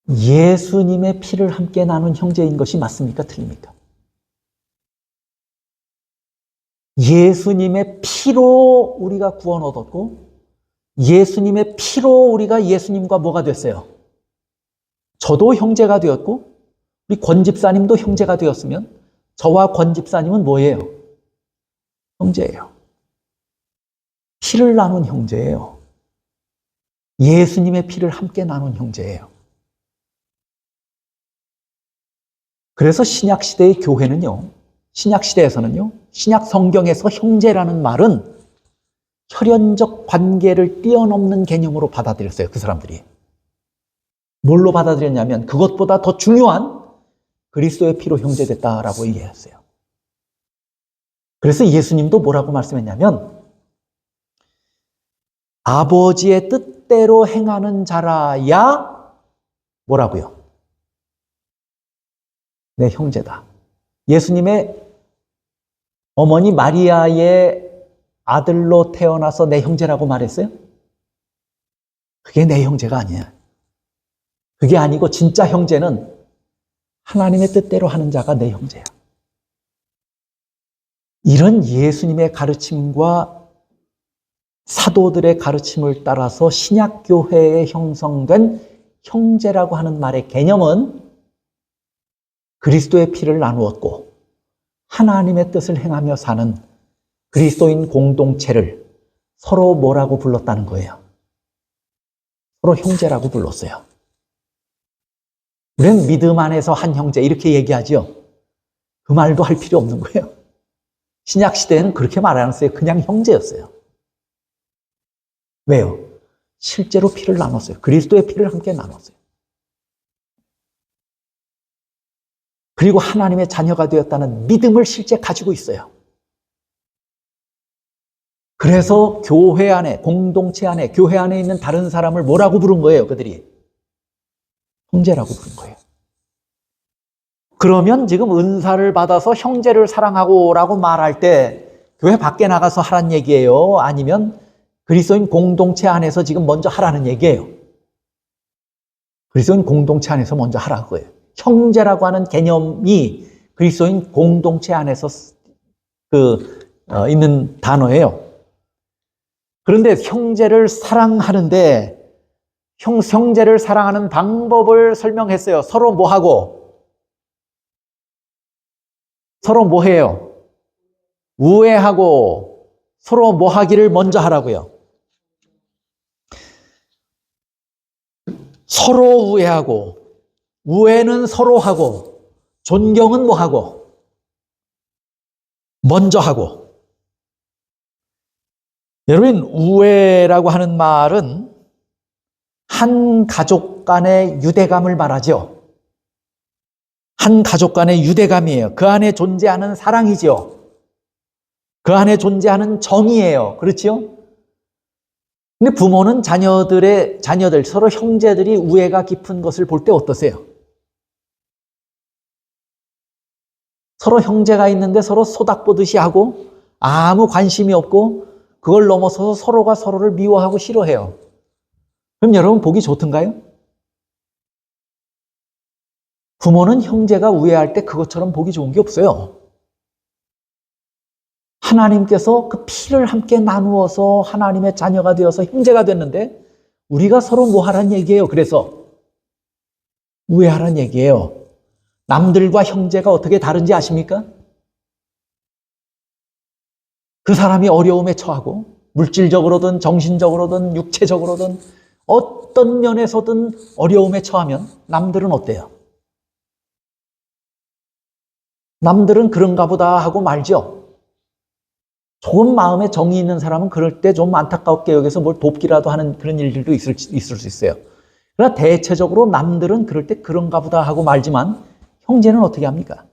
예수님의 피를 함께 나눈 형제인 것이 맞습니까? 틀립니까? 예수님의 피로 우리가 구원 얻었고 예수님의 피로 우리가 예수님과 뭐가 됐어요? 저도 형제가 되었고 우리 권 집사님도 형제가 되었으면 저와 권 집사님은 뭐예요? 형제예요. 피를 나눈 형제예요. 예수님의 피를 함께 나눈 형제예요. 그래서 신약시대의 교회는요, 신약시대에서는요, 신약 성경에서 형제라는 말은 혈연적 관계를 뛰어넘는 개념으로 받아들였어요, 그 사람들이. 뭘로 받아들였냐면 그것보다 더 중요한 그리스도의 피로 형제됐다라고 얘기했어요. 그래서 예수님도 뭐라고 말씀했냐면 아버지의 뜻대로 행하는 자라야 뭐라고요? 내 형제다. 예수님의 어머니 마리아의 아들로 태어나서 내 형제라고 말했어요? 그게 내 형제가 아니야. 그게 아니고 진짜 형제는 하나님의 뜻대로 하는 자가 내 형제야. 이런 예수님의 가르침과 사도들의 가르침을 따라서 신약교회에 형성된 형제라고 하는 말의 개념은 그리스도의 피를 나누었고 하나님의 뜻을 행하며 사는 그리스도인 공동체를 서로 뭐라고 불렀다는 거예요? 서로 형제라고 불렀어요. 우리는 믿음 안에서 한 형제 이렇게 얘기하죠. 그 말도 할 필요 없는 거예요. 신약시대에는 그렇게 말 안 했어요. 그냥 형제였어요. 왜요? 실제로 피를 나눴어요. 그리스도의 피를 함께 나눴어요. 그리고 하나님의 자녀가 되었다는 믿음을 실제 가지고 있어요. 그래서 교회 안에, 공동체 안에, 교회 안에 있는 다른 사람을 뭐라고 부른 거예요, 그들이? 형제라고 부른 거예요. 그러면 지금 은사를 받아서 형제를 사랑하고라고 말할 때 교회 밖에 나가서 하라는 얘기예요? 아니면 그리스도인 공동체 안에서 지금 먼저 하라는 얘기예요? 그리스도인 공동체 안에서 먼저 하라는 거예요. 형제라고 하는 개념이 그리스도인 공동체 안에서 있는 단어예요. 그런데 형제를 사랑하는데 형제를 사랑하는 방법을 설명했어요. 서로 뭐하고? 서로 뭐해요? 우애하고 서로 뭐하기를 먼저 하라고요. 서로 우애하고 우애는 서로 하고 존경은 뭐하고? 먼저 하고. 여러분, 우애라고 하는 말은 한 가족 간의 유대감을 말하죠. 한 가족 간의 유대감이에요. 그 안에 존재하는 사랑이죠. 그 안에 존재하는 정이에요. 그렇죠? 근데 부모는 자녀들, 서로 형제들이 우애가 깊은 것을 볼 때 어떠세요? 서로 형제가 있는데 서로 소닥보듯이 하고 아무 관심이 없고 그걸 넘어서서 서로가 서로를 미워하고 싫어해요. 그럼 여러분 보기 좋던가요? 부모는 형제가 우애할 때 그것처럼 보기 좋은 게 없어요. 하나님께서 그 피를 함께 나누어서 하나님의 자녀가 되어서 형제가 됐는데 우리가 서로 뭐 하라는 얘기예요? 그래서 우애하라는 얘기예요. 남들과 형제가 어떻게 다른지 아십니까? 그 사람이 어려움에 처하고 물질적으로든 정신적으로든 육체적으로든 어떤 면에서든 어려움에 처하면 남들은 어때요? 남들은 그런가 보다 하고 말죠. 조금 마음에 정이 있는 사람은 그럴 때 좀 안타깝게 여기서 뭘 돕기라도 하는 그런 일들도 있을 수 있어요. 그러나 대체적으로 남들은 그럴 때 그런가 보다 하고 말지만 형제는 어떻게 합니까?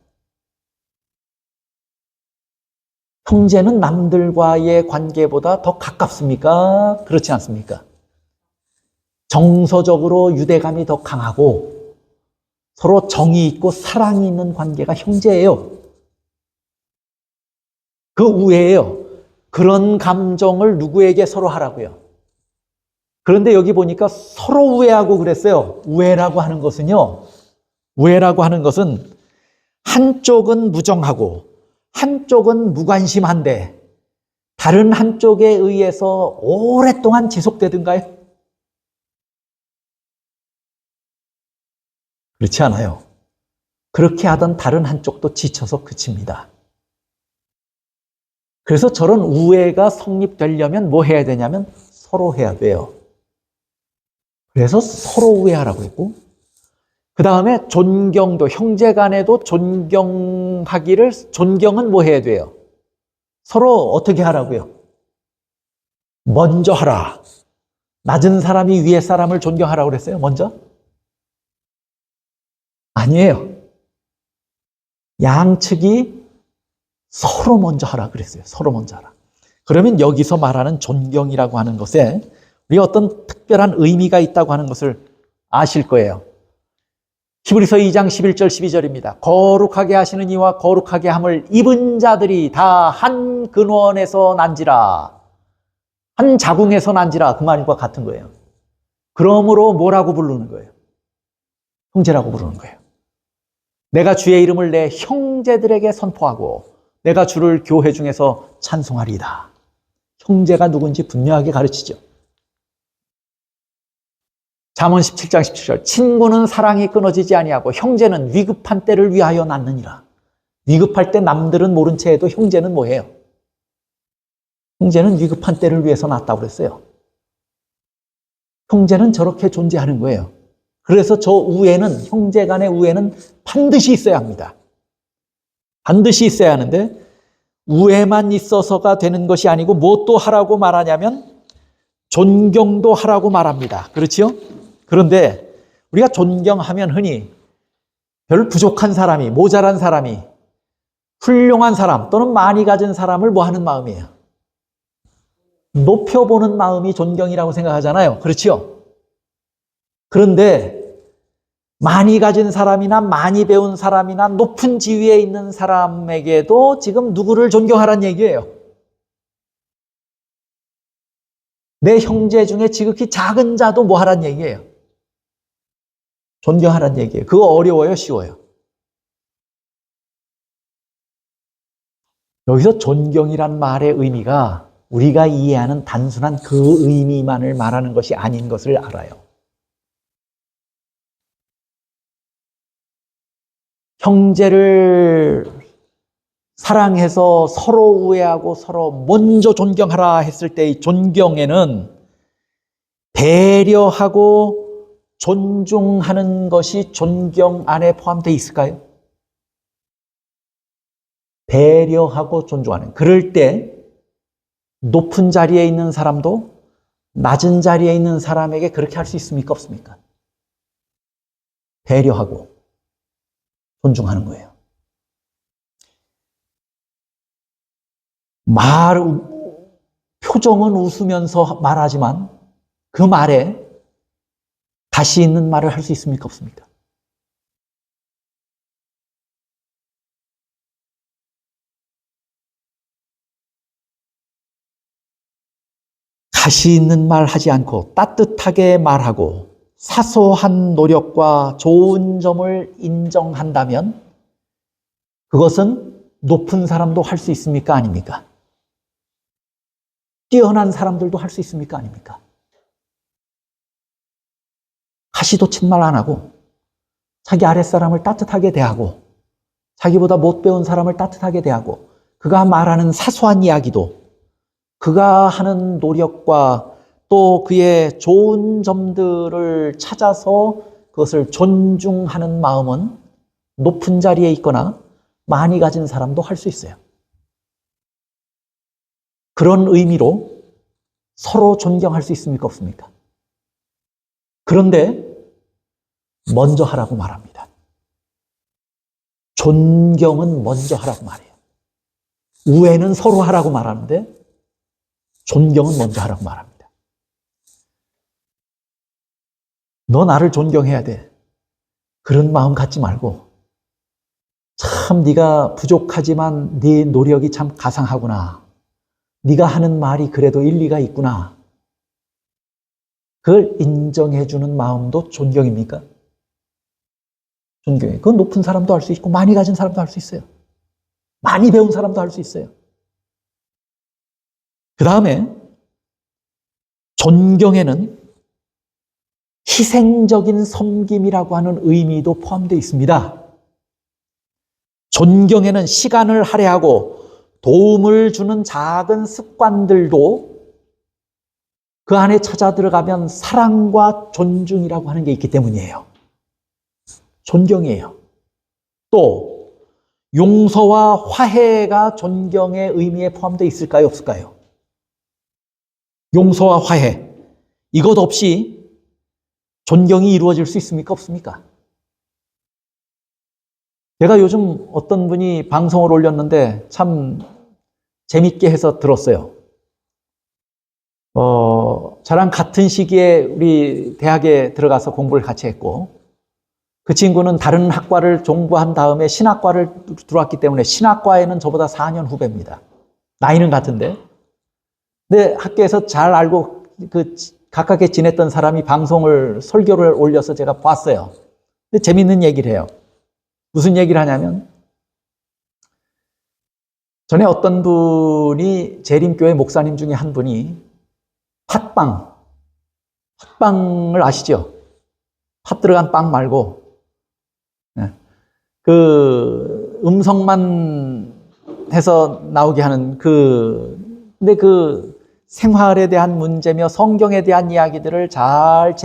형제는 남들과의 관계보다 더 가깝습니까? 그렇지 않습니까? 정서적으로 유대감이 더 강하고 서로 정이 있고 사랑이 있는 관계가 형제예요. 그 우애예요. 그런 감정을 누구에게 서로 하라고요? 그런데 여기 보니까 서로 우애하고 그랬어요. 우애라고 하는 것은요. 우애라고 하는 것은 한쪽은 무정하고 한쪽은 무관심한데 다른 한쪽에 의해서 오랫동안 지속되든가요? 그렇지 않아요. 그렇게 하던 다른 한쪽도 지쳐서 그칩니다. 그래서 저런 우애가 성립되려면 뭐 해야 되냐면 서로 해야 돼요. 그래서 서로 우애하라고 했고, 그 다음에 존경도, 형제 간에도 존경은 뭐 해야 돼요? 서로 어떻게 하라고요? 먼저 하라. 낮은 사람이 위에 사람을 존경하라고 그랬어요? 먼저? 아니에요. 양측이 서로 먼저 하라 그랬어요. 서로 먼저 하라. 그러면 여기서 말하는 존경이라고 하는 것에 우리가 어떤 특별한 의미가 있다고 하는 것을 아실 거예요. 히브리서 2장 11절 12절입니다. 거룩하게 하시는 이와 거룩하게 함을 입은 자들이 다 한 근원에서 난지라. 한 자궁에서 난지라. 그 말과 같은 거예요. 그러므로 뭐라고 부르는 거예요? 형제라고 부르는 거예요. 내가 주의 이름을 내 형제들에게 선포하고 내가 주를 교회 중에서 찬송하리이다. 형제가 누군지 분명하게 가르치죠. 잠언 17장 17절 친구는 사랑이 끊어지지 아니하고 형제는 위급한 때를 위하여 낳느니라. 위급할 때 남들은 모른 채 해도 형제는 뭐예요? 형제는 위급한 때를 위해서 낳았다고 그랬어요. 형제는 저렇게 존재하는 거예요. 그래서 저 우애는, 형제 간의 우애는 반드시 있어야 합니다. 반드시 있어야 하는데 우애만 있어서가 되는 것이 아니고 무엇도 하라고 말하냐면 존경도 하라고 말합니다. 그렇지요? 그런데 우리가 존경하면 흔히 별 부족한 사람이, 모자란 사람이, 훌륭한 사람 또는 많이 가진 사람을 뭐 하는 마음이에요? 높여보는 마음이 존경이라고 생각하잖아요. 그렇지요? 그런데 많이 가진 사람이나 많이 배운 사람이나 높은 지위에 있는 사람에게도 지금 누구를 존경하라는 얘기예요. 내 형제 중에 지극히 작은 자도 뭐 하라는 얘기예요? 존경하라는 얘기예요. 그거 어려워요? 쉬워요? 여기서 존경이란 말의 의미가 우리가 이해하는 단순한 그 의미만을 말하는 것이 아닌 것을 알아요. 형제를 사랑해서 서로 우애하고 서로 먼저 존경하라 했을 때의 존경에는 배려하고 존중하는 것이 존경 안에 포함되어 있을까요? 배려하고 존중하는. 그럴 때 높은 자리에 있는 사람도 낮은 자리에 있는 사람에게 그렇게 할 수 있습니까? 없습니까? 배려하고 존중하는 거예요. 표정은 웃으면서 말하지만 그 말에 가시 있는 말을 할 수 있습니까? 없습니까? 가시 있는 말 하지 않고 따뜻하게 말하고 사소한 노력과 좋은 점을 인정한다면 그것은 높은 사람도 할 수 있습니까? 아닙니까? 뛰어난 사람들도 할 수 있습니까? 아닙니까? 가시도 친말 안 하고 자기 아랫사람을 따뜻하게 대하고 자기보다 못 배운 사람을 따뜻하게 대하고 그가 말하는 사소한 이야기도 그가 하는 노력과 또 그의 좋은 점들을 찾아서 그것을 존중하는 마음은 높은 자리에 있거나 많이 가진 사람도 할 수 있어요. 그런 의미로 서로 존경할 수 있습니까? 없습니까? 그런데 먼저 하라고 말합니다. 존경은 먼저 하라고 말해요. 우애는 서로 하라고 말하는데 존경은 먼저 하라고 말합니다. 너 나를 존경해야 돼. 그런 마음 갖지 말고 참 네가 부족하지만 네 노력이 참 가상하구나. 네가 하는 말이 그래도 일리가 있구나. 그걸 인정해주는 마음도 존경입니까? 존경이에요. 그건 높은 사람도 할 수 있고 많이 가진 사람도 할 수 있어요. 많이 배운 사람도 할 수 있어요. 그 다음에 존경에는 희생적인 섬김이라고 하는 의미도 포함되어 있습니다. 존경에는 시간을 할애하고 도움을 주는 작은 습관들도 그 안에 찾아 들어가면 사랑과 존중이라고 하는 게 있기 때문이에요. 존경이에요. 또 용서와 화해가 존경의 의미에 포함되어 있을까요? 없을까요? 용서와 화해. 이것 없이 존경이 이루어질 수 있습니까? 없습니까? 제가 요즘 어떤 분이 방송을 올렸는데 참 재밌게 해서 들었어요. 저랑 같은 시기에 우리 대학에 들어가서 공부를 같이 했고, 그 친구는 다른 학과를 종부한 다음에 신학과를 들어왔기 때문에 신학과에는 저보다 4년 후배입니다. 나이는 같은데. 근데 학교에서 잘 알고 가깝게 지냈던 사람이 방송을, 설교를 올려서 제가 봤어요. 근데 재밌는 얘기를 해요. 무슨 얘기를 하냐면, 전에 어떤 분이 재림교회 목사님 중에 한 분이 팥빵을 아시죠? 팥 들어간 빵 말고 그 음성만 해서 나오게 하는 근데 그 생활에 대한 문제며 성경에 대한 이야기들을 잘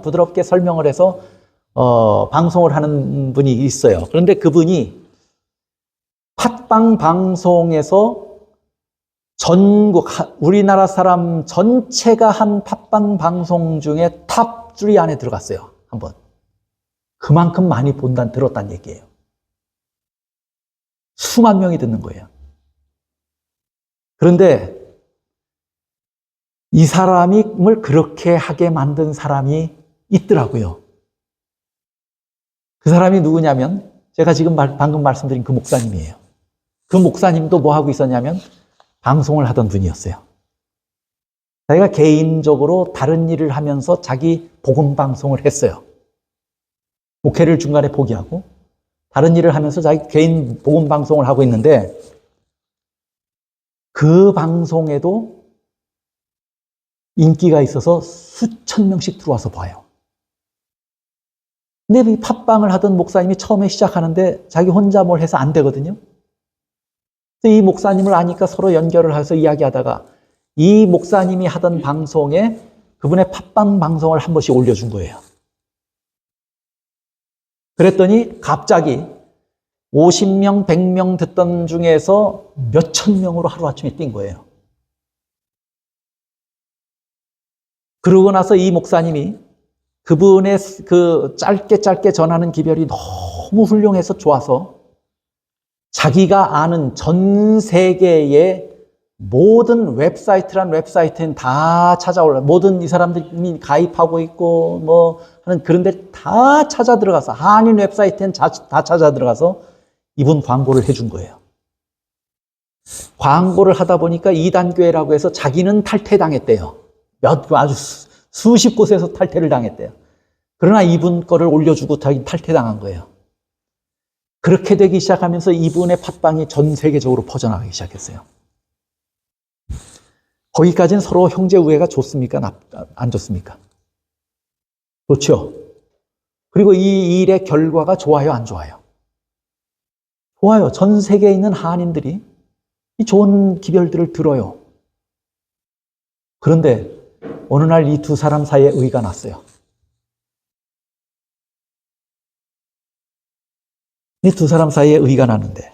부드럽게 설명을 해서 방송을 하는 분이 있어요. 그런데 그분이 팥빵 방송에서 전국 우리나라 사람 전체가 한 팥빵 방송 중에 탑 3 안에 들어갔어요. 한번. 그만큼 많이 들었다는 얘기예요. 수만 명이 듣는 거예요. 그런데 이 사람을 그렇게 하게 만든 사람이 있더라고요. 그 사람이 누구냐면 제가 지금 방금 말씀드린 그 목사님이에요. 그 목사님도 뭐 하고 있었냐면 방송을 하던 분이었어요. 자기가 개인적으로 다른 일을 하면서 자기 복음 방송을 했어요. 목회를 중간에 포기하고 다른 일을 하면서 자기 개인 복음 방송을 하고 있는데 그 방송에도 인기가 있어서 수천 명씩 들어와서 봐요. 근데 이 팟빵을 하던 목사님이 처음에 시작하는데 자기 혼자 뭘 해서 안 되거든요. 이 목사님을 아니까 서로 연결을 해서 이야기하다가 이 목사님이 하던 방송에 그분의 팟빵 방송을 한 번씩 올려준 거예요. 그랬더니 갑자기 50명, 100명 듣던 중에서 몇천 명으로 하루아침에 뛴 거예요. 그러고 나서 이 목사님이 그분의 그 짧게 전하는 기별이 너무 훌륭해서 좋아서 자기가 아는 전 세계의 모든 웹사이트는 다 찾아올라. 모든 이 사람들이 가입하고 있고 뭐 하는 그런데 다 찾아 들어가서 한인 웹사이트엔 다 찾아 들어가서 이분 광고를 해준 거예요. 광고를 하다 보니까 이단교회라고 해서 자기는 탈퇴당했대요. 아주 수십 곳에서 탈퇴를 당했대요. 그러나 이분 거를 올려주고 자기 탈퇴당한 거예요. 그렇게 되기 시작하면서 이분의 팟빵이 전 세계적으로 퍼져나가기 시작했어요. 거기까지는 서로 형제 우애가 좋습니까? 안 좋습니까? 좋죠. 그리고 이 일의 결과가 좋아요, 안 좋아요? 좋아요. 전 세계에 있는 한인들이 이 좋은 기별들을 들어요. 그런데 어느 날 이 두 사람 사이에 의가 났어요. 이 두 사람 사이에 의가 났는데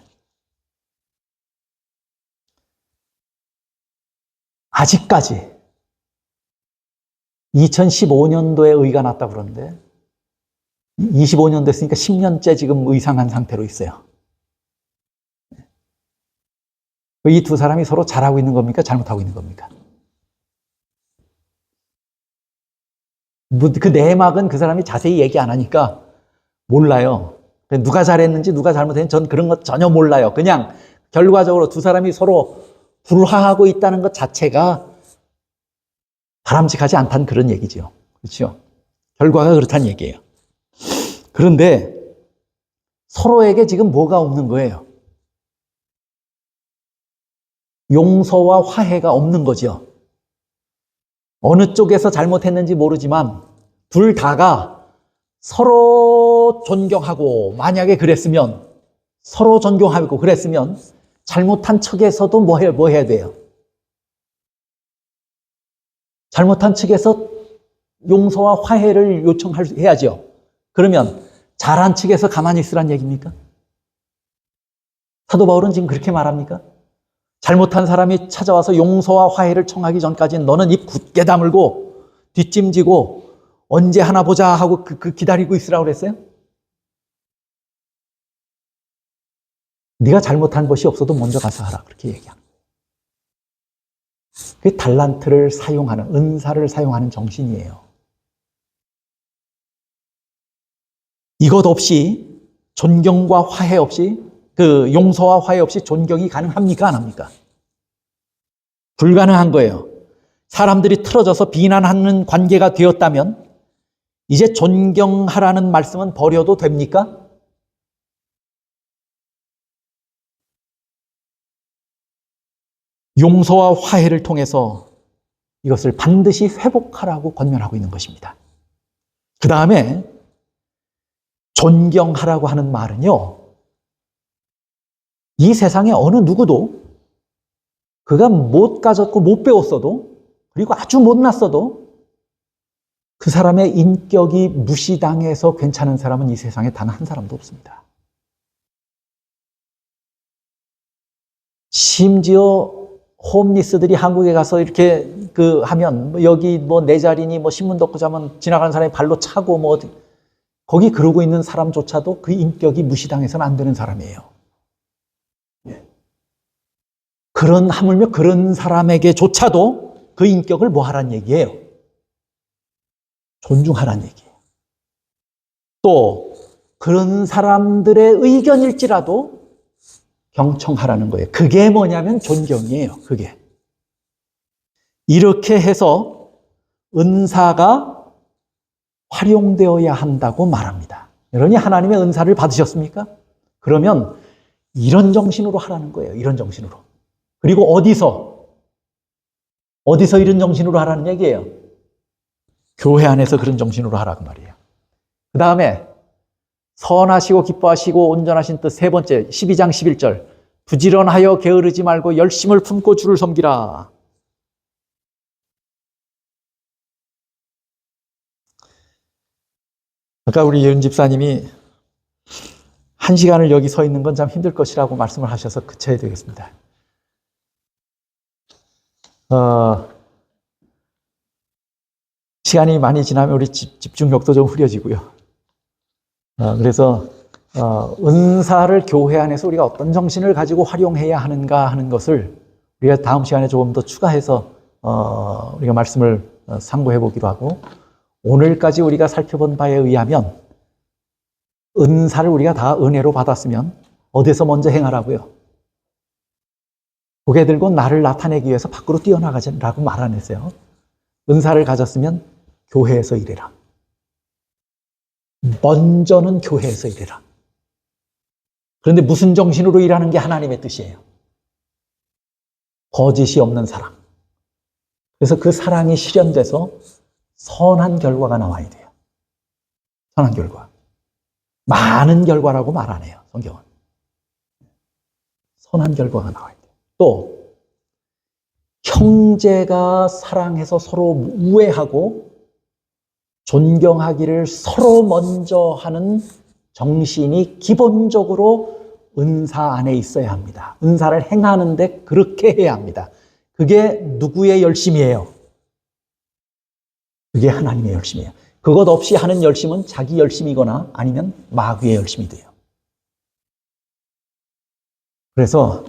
아직까지 2015년도에 의가 났다고 그러는데 25년 됐으니까 10년째 지금 의상한 상태로 있어요. 이 두 사람이 서로 잘하고 있는 겁니까? 잘못하고 있는 겁니까? 그 내막은 그 사람이 자세히 얘기 안 하니까 몰라요. 누가 잘했는지 누가 잘못했는지 전 그런 것 전혀 몰라요. 그냥 결과적으로 두 사람이 서로 불화하고 있다는 것 자체가 바람직하지 않다는 그런 얘기죠. 그렇죠? 결과가 그렇다는 얘기예요. 그런데 서로에게 지금 뭐가 없는 거예요? 용서와 화해가 없는 거죠. 어느 쪽에서 잘못했는지 모르지만 둘 다가 서로 존경하고, 만약에 그랬으면, 서로 존경하고 그랬으면 잘못한 측에서도 뭐 해야 돼요? 잘못한 측에서 용서와 화해를 요청해야죠. 그러면 잘한 측에서 가만히 있으란 얘기입니까? 사도 바울은 지금 그렇게 말합니까? 잘못한 사람이 찾아와서 용서와 화해를 청하기 전까지는 너는 입 굳게 다물고 뒷짐지고 언제 하나 보자 하고 기다리고 있으라고 그랬어요? 네가 잘못한 것이 없어도 먼저 가서 하라, 그렇게 얘기합니다. 그게 달란트를 사용하는, 은사를 사용하는 정신이에요. 이것 없이, 존경과 화해 없이, 용서와 화해 없이 존경이 가능합니까? 안 합니까? 불가능한 거예요. 사람들이 틀어져서 비난하는 관계가 되었다면 이제 존경하라는 말씀은 버려도 됩니까? 용서와 화해를 통해서 이것을 반드시 회복하라고 권면하고 있는 것입니다. 그 다음에 존경하라고 하는 말은요, 이 세상에 어느 누구도 그가 못 가졌고 못 배웠어도, 그리고 아주 못났어도 그 사람의 인격이 무시당해서 괜찮은 사람은 이 세상에 단 한 사람도 없습니다. 심지어 홈리스들이 한국에 가서 이렇게 하면, 여기 내 자리니 신문 덮고 자면 지나가는 사람이 발로 차고 거기 그러고 있는 사람조차도 그 인격이 무시당해서는 안 되는 사람이에요. 하물며 그런 사람에게조차도 그 인격을 뭐 하란 얘기예요? 존중하란 얘기예요. 또 그런 사람들의 의견일지라도 경청하라는 거예요. 그게 뭐냐면 존경이에요. 그게. 이렇게 해서 은사가 활용되어야 한다고 말합니다. 여러분이 하나님의 은사를 받으셨습니까? 그러면 이런 정신으로 하라는 거예요. 이런 정신으로. 그리고 어디서 이런 정신으로 하라는 얘기예요? 교회 안에서 그런 정신으로 하라고 말이에요. 그 다음에 선하시고 기뻐하시고 온전하신 뜻, 세 번째 12장 11절, 부지런하여 게으르지 말고 열심을 품고 주를 섬기라. 아까 우리 예은 집사님이 1시간을 여기 서 있는 건 참 힘들 것이라고 말씀을 하셔서 그쳐야 되겠습니다. 시간이 많이 지나면 우리 집중력도 좀 흐려지고요. 그래서 은사를 교회 안에서 우리가 어떤 정신을 가지고 활용해야 하는가 하는 것을 우리가 다음 시간에 조금 더 추가해서 우리가 말씀을 상고해 보기로 하고, 오늘까지 우리가 살펴본 바에 의하면 은사를 우리가 다 은혜로 받았으면 어디서 먼저 행하라고요? 고개 들고 나를 나타내기 위해서 밖으로 뛰어나가라고 말 안 했어요. 은사를 가졌으면 교회에서 일해라. 먼저는 교회에서 일해라. 그런데 무슨 정신으로 일하는 게 하나님의 뜻이에요? 거짓이 없는 사랑. 그래서 그 사랑이 실현돼서 선한 결과가 나와야 돼요. 선한 결과. 많은 결과라고 말 안 해요, 성경은. 선한 결과가 나와야 돼요. 또 형제가 사랑해서 서로 우애하고 존경하기를 서로 먼저 하는 정신이 기본적으로 은사 안에 있어야 합니다. 은사를 행하는데 그렇게 해야 합니다. 그게 누구의 열심이에요? 그게 하나님의 열심이에요. 그것 없이 하는 열심은 자기 열심이거나 아니면 마귀의 열심이 돼요. 그래서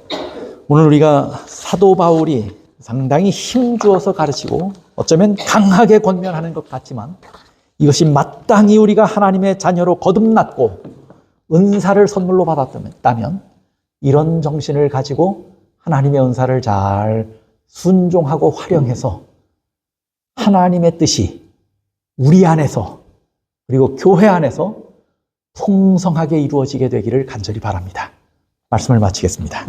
오늘 우리가 사도 바울이 상당히 힘주어서 가르치고 어쩌면 강하게 권면하는 것 같지만, 이것이 마땅히 우리가 하나님의 자녀로 거듭났고 은사를 선물로 받았다면 이런 정신을 가지고 하나님의 은사를 잘 순종하고 활용해서 하나님의 뜻이 우리 안에서 그리고 교회 안에서 풍성하게 이루어지게 되기를 간절히 바랍니다. 말씀을 마치겠습니다.